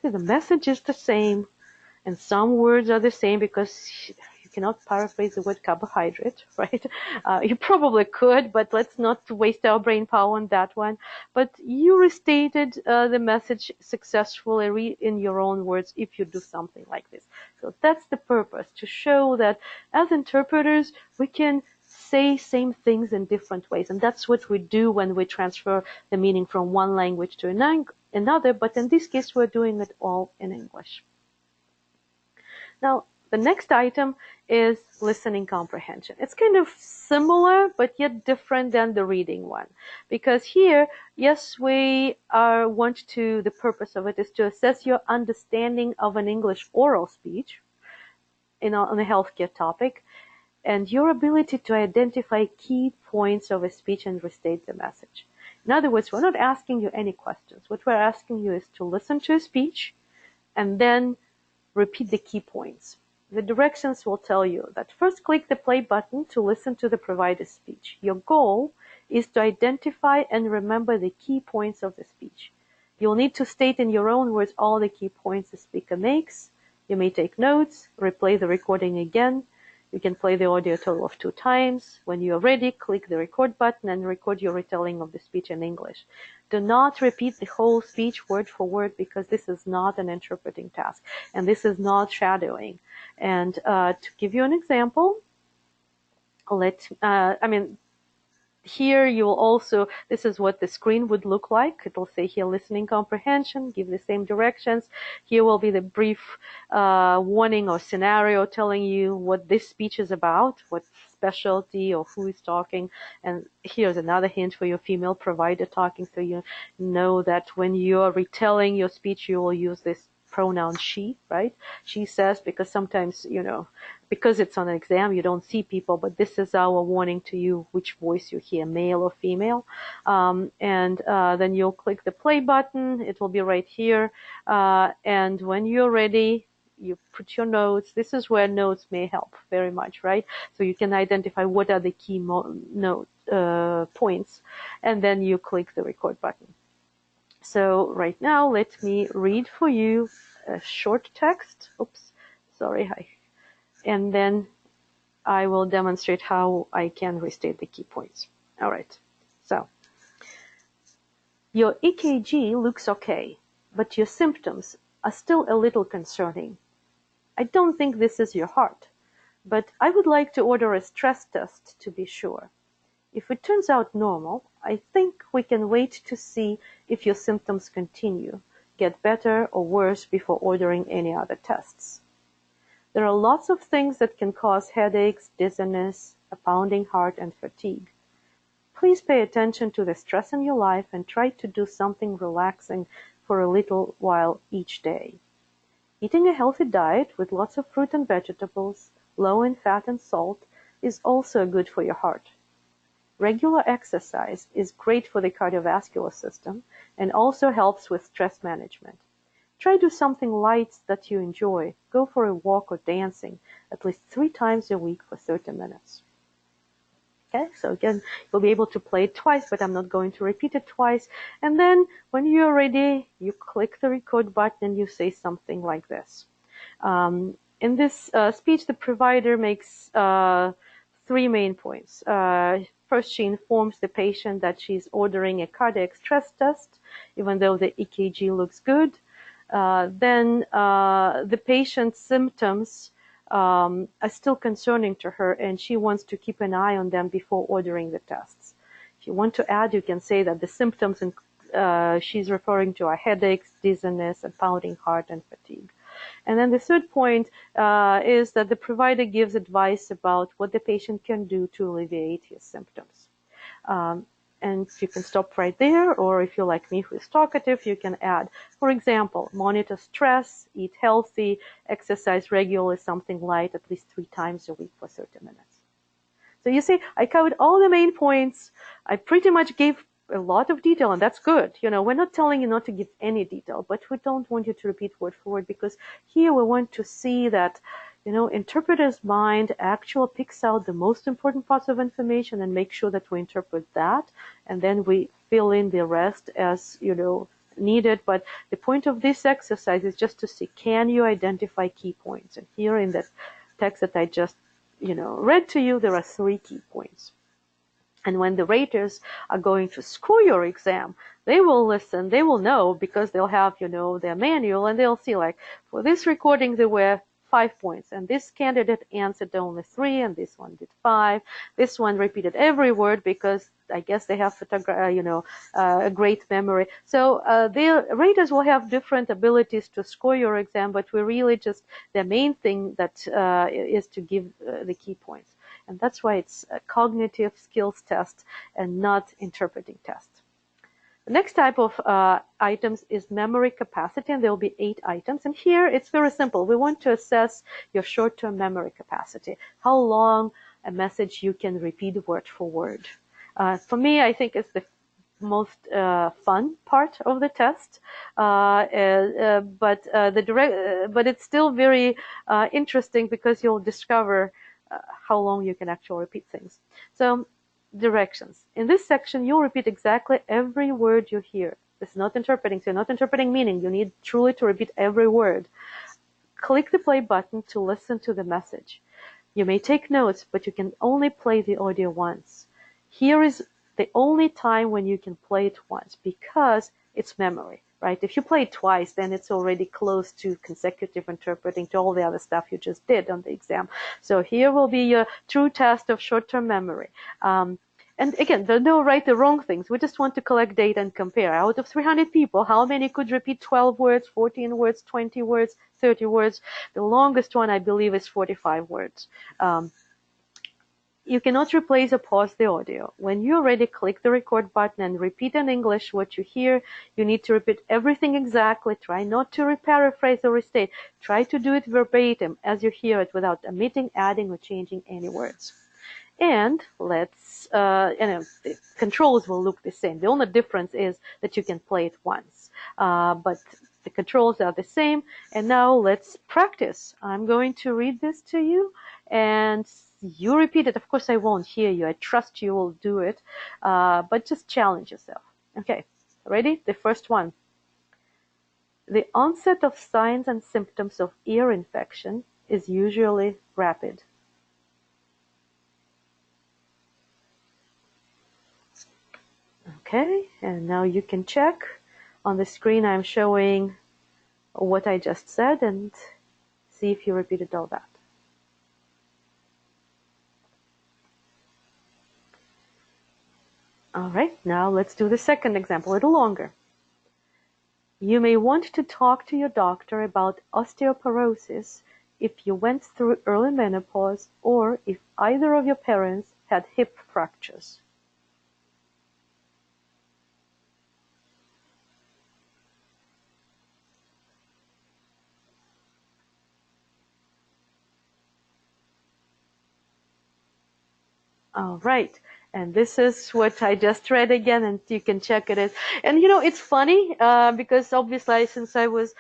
[SPEAKER 1] See, the message is the same, and some words are the same because you cannot paraphrase the word carbohydrate, right? You probably could, but let's not waste our brain power on that one. But you restated the message successfully in your own words if you do something like this. So that's the purpose, to show that as interpreters, we can say same things in different ways. And that's what we do when we transfer the meaning from one language to another, but in this case, we're doing it all in English. Now, the next item is listening comprehension. It's kind of similar, but yet different than the reading one. Because here, yes, the purpose of it is to assess your understanding of an English oral speech on a healthcare topic, and your ability to identify key points of a speech and restate the message. In other words, we're not asking you any questions. What we're asking you is to listen to a speech and then repeat the key points. The directions will tell you that first click the play button to listen to the provider's speech. Your goal is to identify and remember the key points of the speech. You'll need to state in your own words all the key points the speaker makes. You may take notes, replay the recording again. You can play the audio a total of 2 times. When you are ready, click the record button and record your retelling of the speech in English. Do not repeat the whole speech word for word because this is not an interpreting task and this is not shadowing. And to give you an example, here you will also, this is what the screen would look like. It will say here listening comprehension, give the same directions. Here will be the brief warning or scenario telling you what this speech is about, what specialty or who is talking. And here's another hint for your female provider talking, so you know that when you're retelling your speech, you will use this pronoun she, right? She says, because sometimes, because it's on an exam, you don't see people, but this is our warning to you, which voice you hear, male or female. Then you'll click the play button. It will be right here. And when you're ready, you put your notes. This is where notes may help very much, right? So you can identify what are the key points, and then you click the record button. So right now, let me read for you a short text. Oops, sorry. And then I will demonstrate how I can restate the key points. All right, so your EKG looks okay, but your symptoms are still a little concerning. I don't think this is your heart, but I would like to order a stress test to be sure. If it turns out normal, I think we can wait to see if your symptoms continue, get better or worse before ordering any other tests. There are lots of things that can cause headaches, dizziness, a pounding heart, and fatigue. Please pay attention to the stress in your life and try to do something relaxing for a little while each day. Eating a healthy diet with lots of fruit and vegetables, low in fat and salt, is also good for your heart. Regular exercise is great for the cardiovascular system and also helps with stress management. Try to do something light that you enjoy. Go for a walk or dancing at least 3 times a week for 30 minutes. Okay, so again, you'll be able to play it twice, but I'm not going to repeat it twice. And then when you're ready, you click the record button and you say something like this. In this speech, the provider makes 3 main points. First, she informs the patient that she's ordering a cardiac stress test, even though the EKG looks good. Then the patient's symptoms are still concerning to her, and she wants to keep an eye on them before ordering the tests. If you want to add, you can say that the symptoms she's referring to are headaches, dizziness, a pounding heart, and fatigue. And then the third point is that the provider gives advice about what the patient can do to alleviate his symptoms. And you can stop right there, or if you're like me who is talkative, you can add, for example, monitor stress, eat healthy, exercise regularly, something light at least 3 times a week for 30 minutes. So you see, I covered all the main points. I pretty much gave a lot of detail, and that's good. You know, we're not telling you not to give any detail, but we don't want you to repeat word for word, because here we want to see that, you know, interpreter's mind actually picks out the most important parts of information and make sure that we interpret that, and then we fill in the rest as, you know, needed. But the point of this exercise is just to see, can you identify key points? And here in that text that I just, you know, read to you, there are 3 key points. And when the raters are going to score your exam, they will listen, they will know, because they'll have, you know, their manual, and they'll see, like, for this recording there were 5 points, and this candidate answered only 3, and this one did 5. This one repeated every word because I guess they have a great memory. So the raters will have different abilities to score your exam, but we really just, the main thing that is to give the key points. And that's why it's a cognitive skills test and not interpreting test. The next type of items is memory capacity, and there will be 8 items. And here it's very simple. We want to assess your short-term memory capacity, how long a message you can repeat word for word. For me, I think it's the most fun part of the test, but it's still very interesting, because you'll discover how long you can actually repeat things. So, directions. In this section, you'll repeat exactly every word you hear. This is not interpreting, so you're not interpreting meaning. You need truly to repeat every word. Click the play button to listen to the message. You may take notes, but you can only play the audio once. Here is the only time when you can play it once, because it's memory, right? If you play it twice, then it's already close to consecutive interpreting, to all the other stuff you just did on the exam. So here will be your true test of short-term memory. And again, there are no right or wrong things. We just want to collect data and compare. Out of 300 people, how many could repeat 12 words, 14 words, 20 words, 30 words? The longest one, I believe, is 45 words. You cannot replace or pause the audio. When you're ready, click the record button and repeat in English what you hear. You need to repeat everything exactly. Try not to paraphrase or restate. Try to do it verbatim as you hear it, without omitting, adding, or changing any words. And let's, the controls will look the same. The only difference is that you can play it once. But the controls are the same. And now let's practice. I'm going to read this to you, and you repeat it. Of course, I won't hear you. I trust you will do it. But just challenge yourself. Okay, ready? The first one. The onset of signs and symptoms of ear infection is usually rapid. Okay, and now you can check. On the screen I'm showing what I just said and see if you repeated all that. All right, now let's do the second example, a little longer. You may want to talk to your doctor about osteoporosis if you went through early menopause or if either of your parents had hip fractures. All right. And this is what I just read again, and you can check it. And you know, it's funny because obviously since I was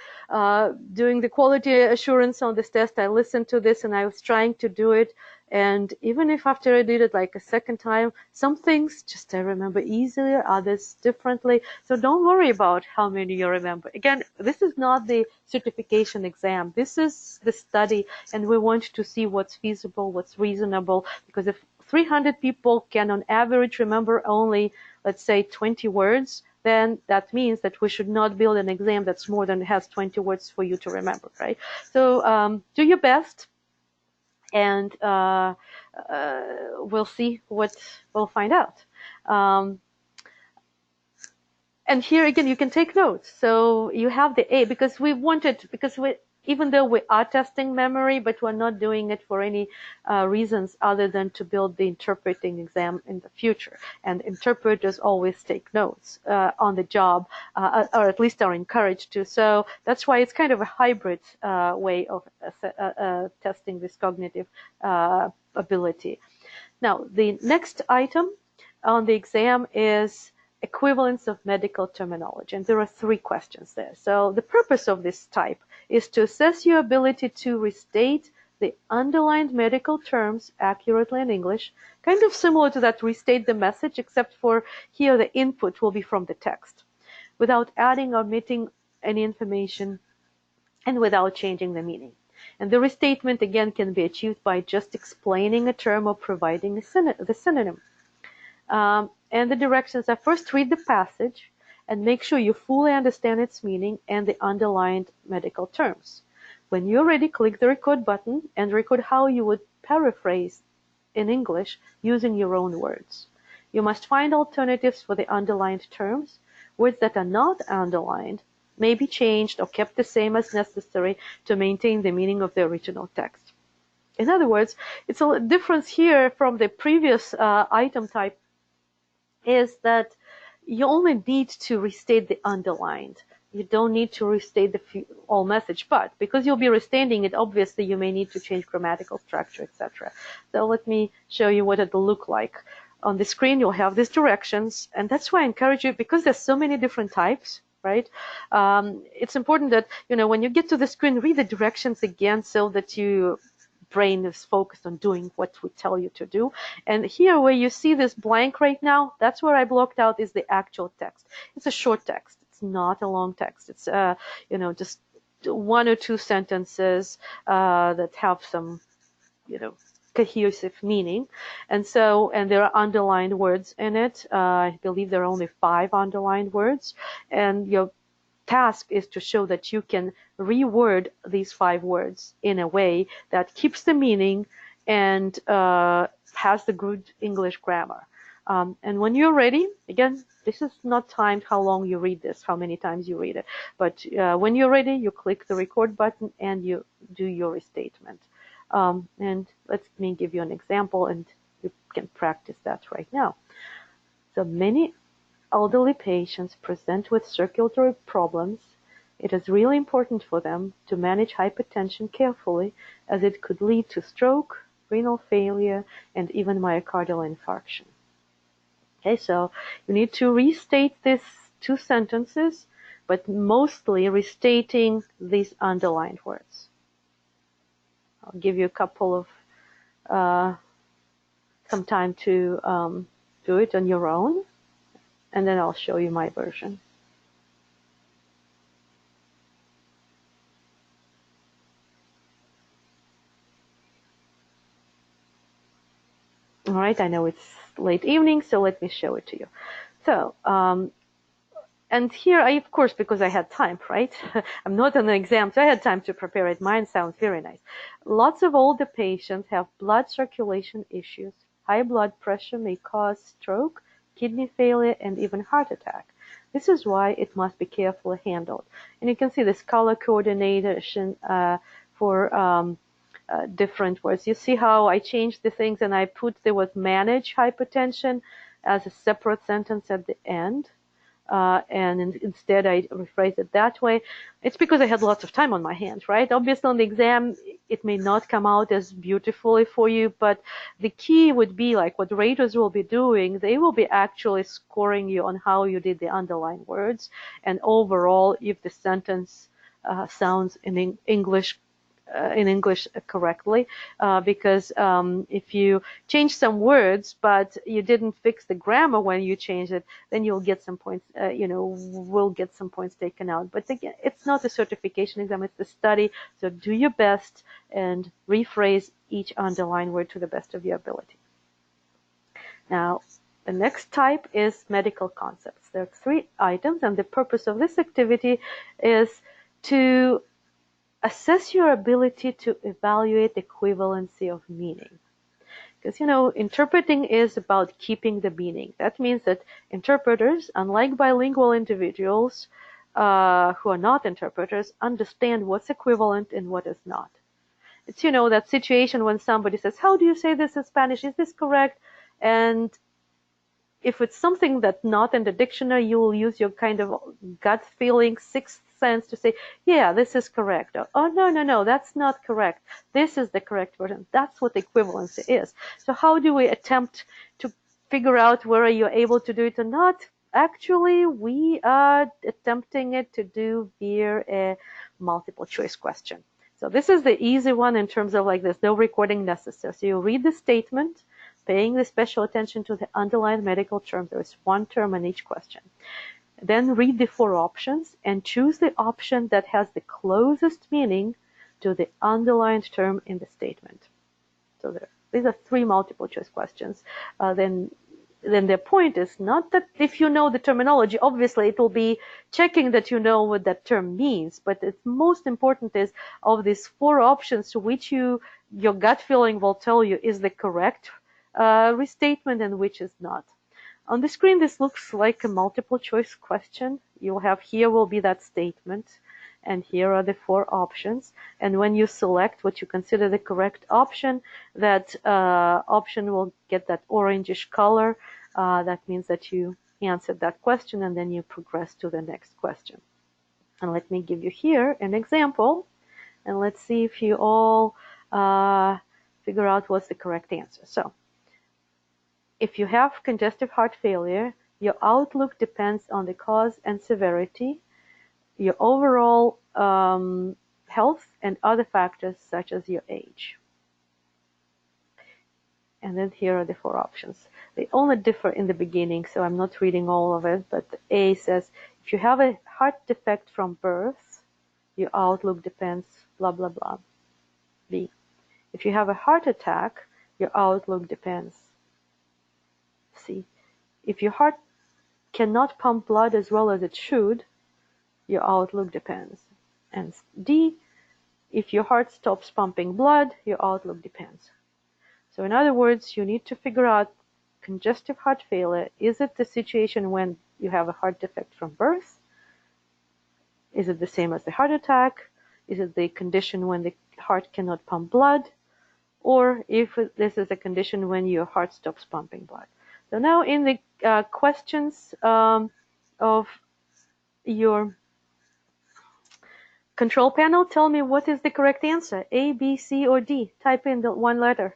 [SPEAKER 1] doing the quality assurance on this test, I listened to this and I was trying to do it. And even if after I did it like a second time, some things just I remember easily, others differently. So don't worry about how many you remember. Again, this is not the certification exam. This is the study, and we want to see what's feasible, what's reasonable, because if 300 people can on average remember only, let's say, 20 words, then that means that we should not build an exam that's more than has 20 words for you to remember, right? So do your best, and we'll see what we'll find out. And here again, you can take notes. So you have the A, because even though we are testing memory, but we're not doing it for any reasons other than to build the interpreting exam in the future. And interpreters always take notes on the job, or at least are encouraged to. So that's why it's kind of a hybrid way of testing this cognitive ability. Now, the next item on the exam is equivalence of medical terminology, and there are 3 questions there. So the purpose of this type is to assess your ability to restate the underlined medical terms accurately in English, kind of similar to that restate the message, except for here the input will be from the text, without adding or omitting any information and without changing the meaning. And the restatement, again, can be achieved by just explaining a term or providing the synonym. And the directions are: first read the passage and make sure you fully understand its meaning and the underlined medical terms. When you're ready, click the record button and record how you would paraphrase in English using your own words. You must find alternatives for the underlined terms. Words that are not underlined may be changed or kept the same as necessary to maintain the meaning of the original text. In other words, it's a difference here from the previous item type is that you only need to restate the underlined. You don't need to restate the whole message, but because you'll be restating it, obviously you may need to change grammatical structure, etc. So let me show you what it'll look like. On the screen, you'll have these directions, and that's why I encourage you, because there's so many different types, right? It's important that, when you get to the screen, read the directions again so that your brain is focused on doing what we tell you to do. And here where you see this blank right now, that's where I blocked out is the actual text. It's a short text. It's not a long text. It's, just 1 or 2 sentences that have some, cohesive meaning. And there are underlined words in it. I believe there are only 5 underlined words. And your task is to show that you can reword these 5 words in a way that keeps the meaning and has the good English grammar. And when you're ready, again, this is not timed how long you read this, how many times you read it. But when you're ready, you click the record button and you do your restatement. And let me give you an example, and you can practice that right now. So many elderly patients present with circulatory problems. It is really important for them to manage hypertension carefully, as it could lead to stroke, renal failure, and even myocardial infarction. Okay, so you need to restate these 2 sentences, but mostly restating these underlined words. I'll give you a couple of some time to do it on your own, and then I'll show you my version. All right, I know it's late evening, so let me show it to you. So, and here of course, because I had time, right? I'm not on an exam, so I had time to prepare it. Mine sounds very nice. Lots of older patients have blood circulation issues. High blood pressure may cause stroke, kidney failure, and even heart attack. This is why it must be carefully handled. And you can see this color coordination for different words. You see how I changed the things and I put there was manage hypertension as a separate sentence at the end. And instead I rephrase it that way. It's because I had lots of time on my hands, right? Obviously on the exam, it may not come out as beautifully for you, but the key would be like what raters will be doing. They will be actually scoring you on how you did the underlined words. And overall, if the sentence sounds in English correctly, because if you change some words but you didn't fix the grammar when you change it, then you'll get some points, will get some points taken out. But again, it's not a certification exam, it's a study, so do your best and rephrase each underlined word to the best of your ability. Now, the next type is medical concepts. There are 3 items, and the purpose of this activity is to assess your ability to evaluate equivalency of meaning. Because, interpreting is about keeping the meaning. That means that interpreters, unlike bilingual individuals who are not interpreters, understand what's equivalent and what is not. It's, that situation when somebody says, how do you say this in Spanish? Is this correct? And if it's something that's not in the dictionary, you will use your kind of gut feeling, sixth sense to say, yeah, this is correct. Oh, no, that's not correct. This is the correct version. That's what equivalency is. So how do we attempt to figure out whether you're able to do it or not? Actually, we are attempting it to do via a multiple choice question. So this is the easy one in terms of like there's no recording necessary. So you read the statement, paying the special attention to the underlined medical term. There is 1 term in each question. Then read the 4 options and choose the option that has the closest meaning to the underlined term in the statement. So these are 3 multiple choice questions. Then the point is not that if you know the terminology, obviously it will be checking that you know what that term means. But the most important is of these 4 options to which your gut feeling will tell you is the correct restatement and which is not. On the screen, this looks like a multiple choice question. You'll have here will be that statement, and here are the 4 options. And when you select what you consider the correct option, that option will get that orangish color. That means that you answered that question, and then you progress to the next question. And let me give you here an example, and let's see if you all figure out what's the correct answer. So, if you have congestive heart failure, your outlook depends on the cause and severity, your overall health, and other factors such as your age. And then here are the 4 options. They only differ in the beginning, so I'm not reading all of it, but A says, if you have a heart defect from birth, your outlook depends, blah, blah, blah. B, if you have a heart attack, your outlook depends. C, if your heart cannot pump blood as well as it should, your outlook depends. And D, if your heart stops pumping blood, your outlook depends. So in other words, you need to figure out congestive heart failure. Is it the situation when you have a heart defect from birth? Is it the same as the heart attack? Is it the condition when the heart cannot pump blood? Or if this is a condition when your heart stops pumping blood? So now in the questions of your control panel, tell me what is the correct answer, A, B, C, or D. Type in the 1 letter.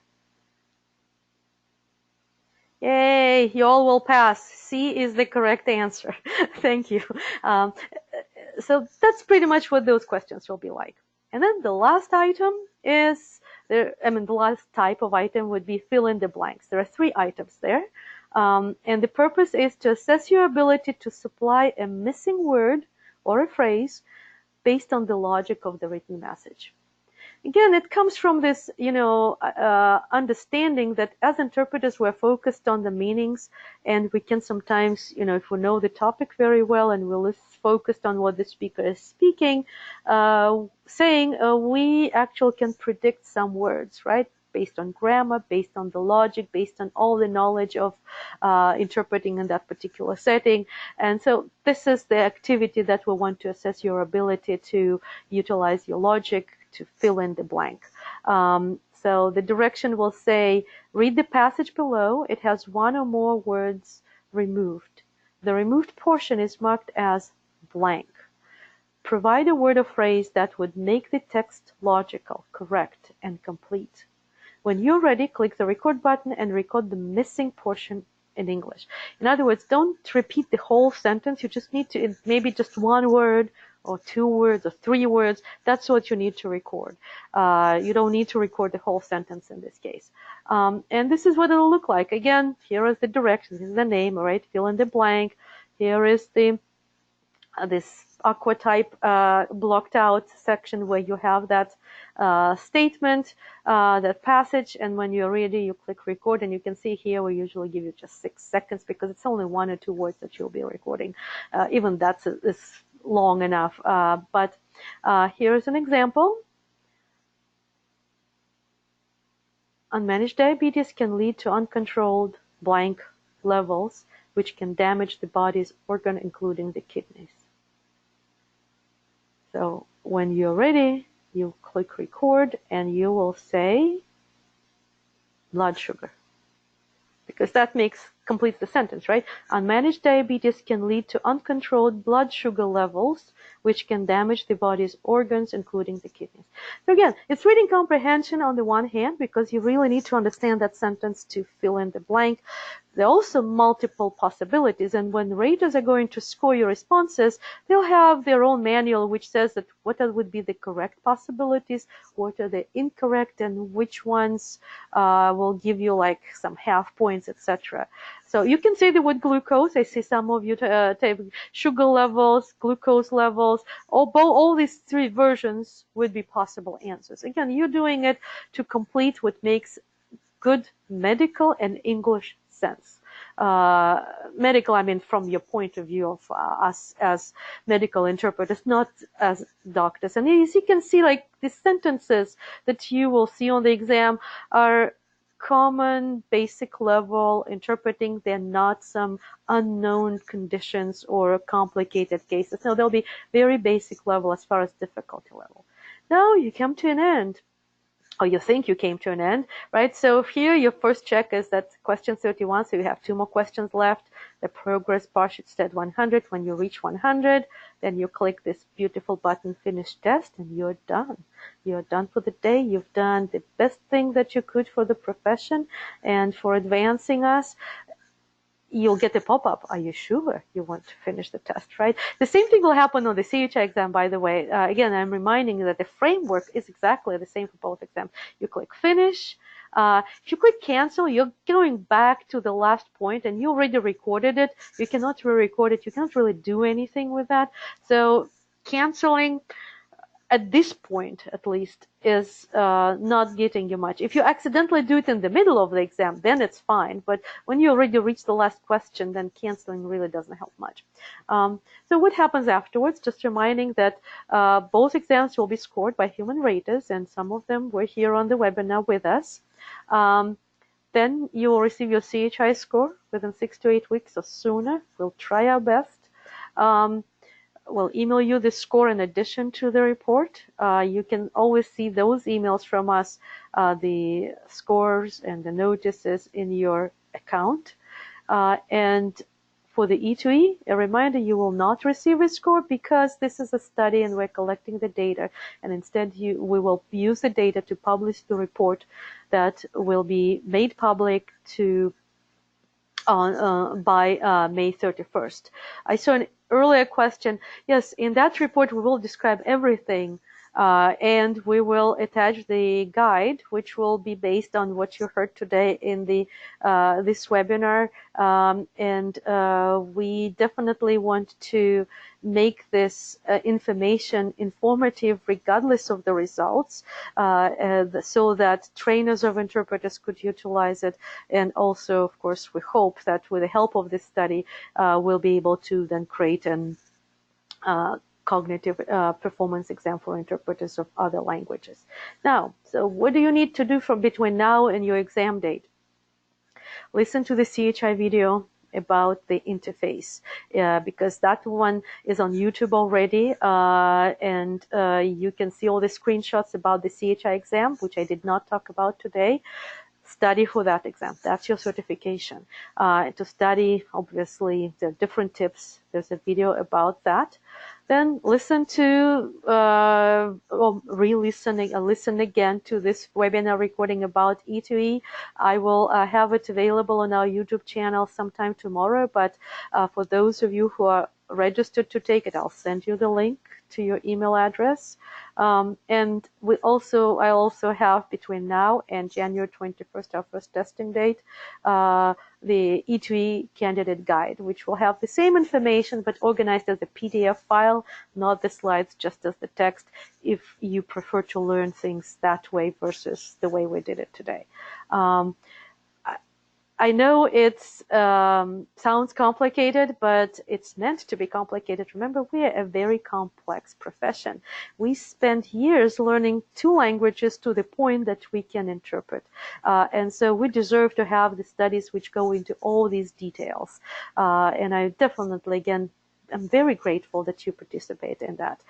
[SPEAKER 1] Yay, you all will pass. C is the correct answer. Thank you. So that's pretty much what those questions will be like. And then the last item is, the last type of item would be fill in the blanks. There are 3 items there. And the purpose is to assess your ability to supply a missing word or a phrase based on the logic of the written message. again, it comes from this, understanding that as interpreters, we're focused on the meanings, and we can sometimes, if we know the topic very well and we're focused on what the speaker is speaking, saying, we actually can predict some words, right? Based on grammar, based on the logic, based on all the knowledge of interpreting in that particular setting. And so this is the activity that we want to assess your ability to utilize your logic to fill in the blank. So the direction will say, read the passage below. It has one or more words removed. The removed portion is marked as blank. Provide a word or phrase that would make the text logical, correct, and complete. When you're ready, click the record button and record the missing portion in English. In other words, don't repeat the whole sentence. You just need to, maybe just one word or 2 words or 3 words. That's what you need to record. You don't need to record the whole sentence in this case. And this is what it'll look like. Again, here is the directions. This is the name, all right? Fill in the blank. Here is the this aqua type blocked out section where you have that statement, that passage, and when you're ready, you click record, and you can see here we usually give you just 6 seconds because it's only 1 or 2 words that you'll be recording. Even that's is long enough. But here's an example. Unmanaged diabetes can lead to uncontrolled blank levels, which can damage the body's organ, including the kidneys. So when you're ready, you click record and you will say blood sugar, because that completes the sentence, right? Unmanaged diabetes can lead to uncontrolled blood sugar levels, which can damage the body's organs, including the kidneys. So again, it's reading comprehension on the one hand, because you really need to understand that sentence to fill in the blank. There are also multiple possibilities, and when raters are going to score your responses, they'll have their own manual which says that what would be the correct possibilities, what are the incorrect, and which ones will give you like some half points, etc. So you can say the word glucose. I see some of you type sugar levels, glucose levels. All these 3 versions would be possible answers. Again, you're doing it to complete what makes good medical and English sense. Medical, I mean, from your point of view of us as medical interpreters, not as doctors. And as you can see, like the sentences that you will see on the exam are common, basic level interpreting. They're not some unknown conditions or complicated cases. No, they'll be very basic level as far as difficulty level. Now you come to an end. Or you think you came to an end, right? So here your first check is that question 31, so you have 2 more questions left. The progress bar should set 100. When you reach 100, then you click this beautiful button, finish test, and you're done. You're done for the day. You've done the best thing that you could for the profession and for advancing us. You'll get a pop-up. Are you sure you want to finish the test, right? The same thing will happen on the CCHI exam, by the way. Again, I'm reminding you that the framework is exactly the same for both exams. You click finish. If you click cancel, you're going back to the last point, and you already recorded it. You cannot re-record it. You can't really do anything with that. So canceling at this point, at least, is not getting you much. If you accidentally do it in the middle of the exam, then it's fine. But when you already reach the last question, then canceling really doesn't help much. So what happens afterwards? Just reminding that both exams will be scored by human raters, and some of them were here on the webinar with us. Then you will receive your CHI score within 6 to 8 weeks or sooner. We'll try our best. We'll email you the score in addition to the report. You can always see those emails from us, the scores and the notices in your account. And for the EtoE, a reminder, you will not receive a score because this is a study and we're collecting the data. And instead, we will use the data to publish the report that will be made public by May 31st. I saw an earlier question. Yes, in that report, we will describe everything And we will attach the guide, which will be based on what you heard today in the this webinar. And we definitely want to make this information informative regardless of the results, so that trainers of interpreters could utilize it. And also, of course, we hope that with the help of this study, we'll be able to then create an cognitive performance exam for interpreters of other languages. Now, so what do you need to do from between now and your exam date? Listen to the CHI video about the interface, because that one is on YouTube already, and you can see all the screenshots about the CHI exam, which I did not talk about today. Study for that exam. That's your certification. To study, obviously, there are different tips. There's a video about that. Then listen to, or re-listen, listen again to this webinar recording about EtoE. I will have it available on our YouTube channel sometime tomorrow, but for those of you who are registered to take it, I'll send you the link to your email address. And I also have between now and January 21st, our first testing date, the EtoE candidate guide, which will have the same information but organized as a PDF file, not the slides, just as the text, if you prefer to learn things that way versus the way we did it today. I know it sounds complicated, but it's meant to be complicated. Remember, we are a very complex profession. We spend years learning 2 languages to the point that we can interpret. And so we deserve to have the studies which go into all these details. And I definitely, again, I'm very grateful that you participate in that.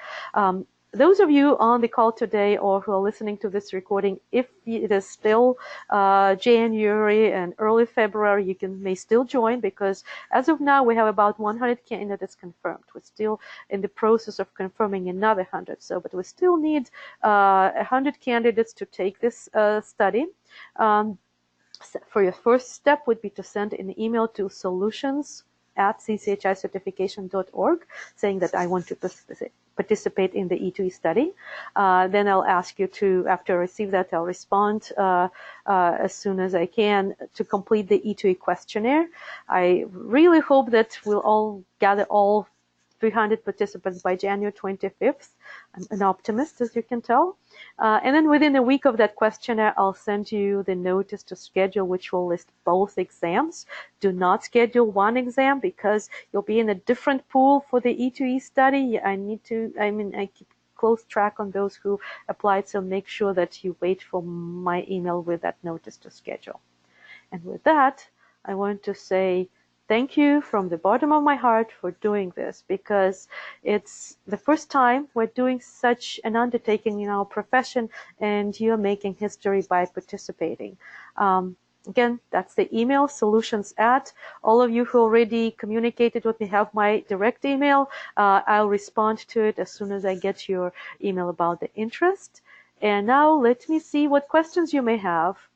[SPEAKER 1] Those of you on the call today or who are listening to this recording, if it is still January and early February, you may still join, because as of now we have about 100 candidates confirmed. We're still in the process of confirming another 100. but we still need 100 candidates to take this study. For your first step would be to send an email to solutions@cchicertification.org saying that I want to participate in the EtoE study. Then I'll ask you to, after I receive that, I'll respond as soon as I can to complete the EtoE questionnaire. I really hope that we'll all gather all 300 participants by January 25th. I'm an optimist, as you can tell. And then within a week of that questionnaire, I'll send you the notice to schedule, which will list both exams. Do not schedule one exam because you'll be in a different pool for the EtoE study. I keep close track on those who applied, so make sure that you wait for my email with that notice to schedule. And with that, I want to say thank you from the bottom of my heart for doing this, because it's the first time we're doing such an undertaking in our profession, and you're making history by participating. Again, that's the email, solutions@. All of you who already communicated with me have my direct email. I'll respond to it as soon as I get your email about the interest. And now let me see what questions you may have.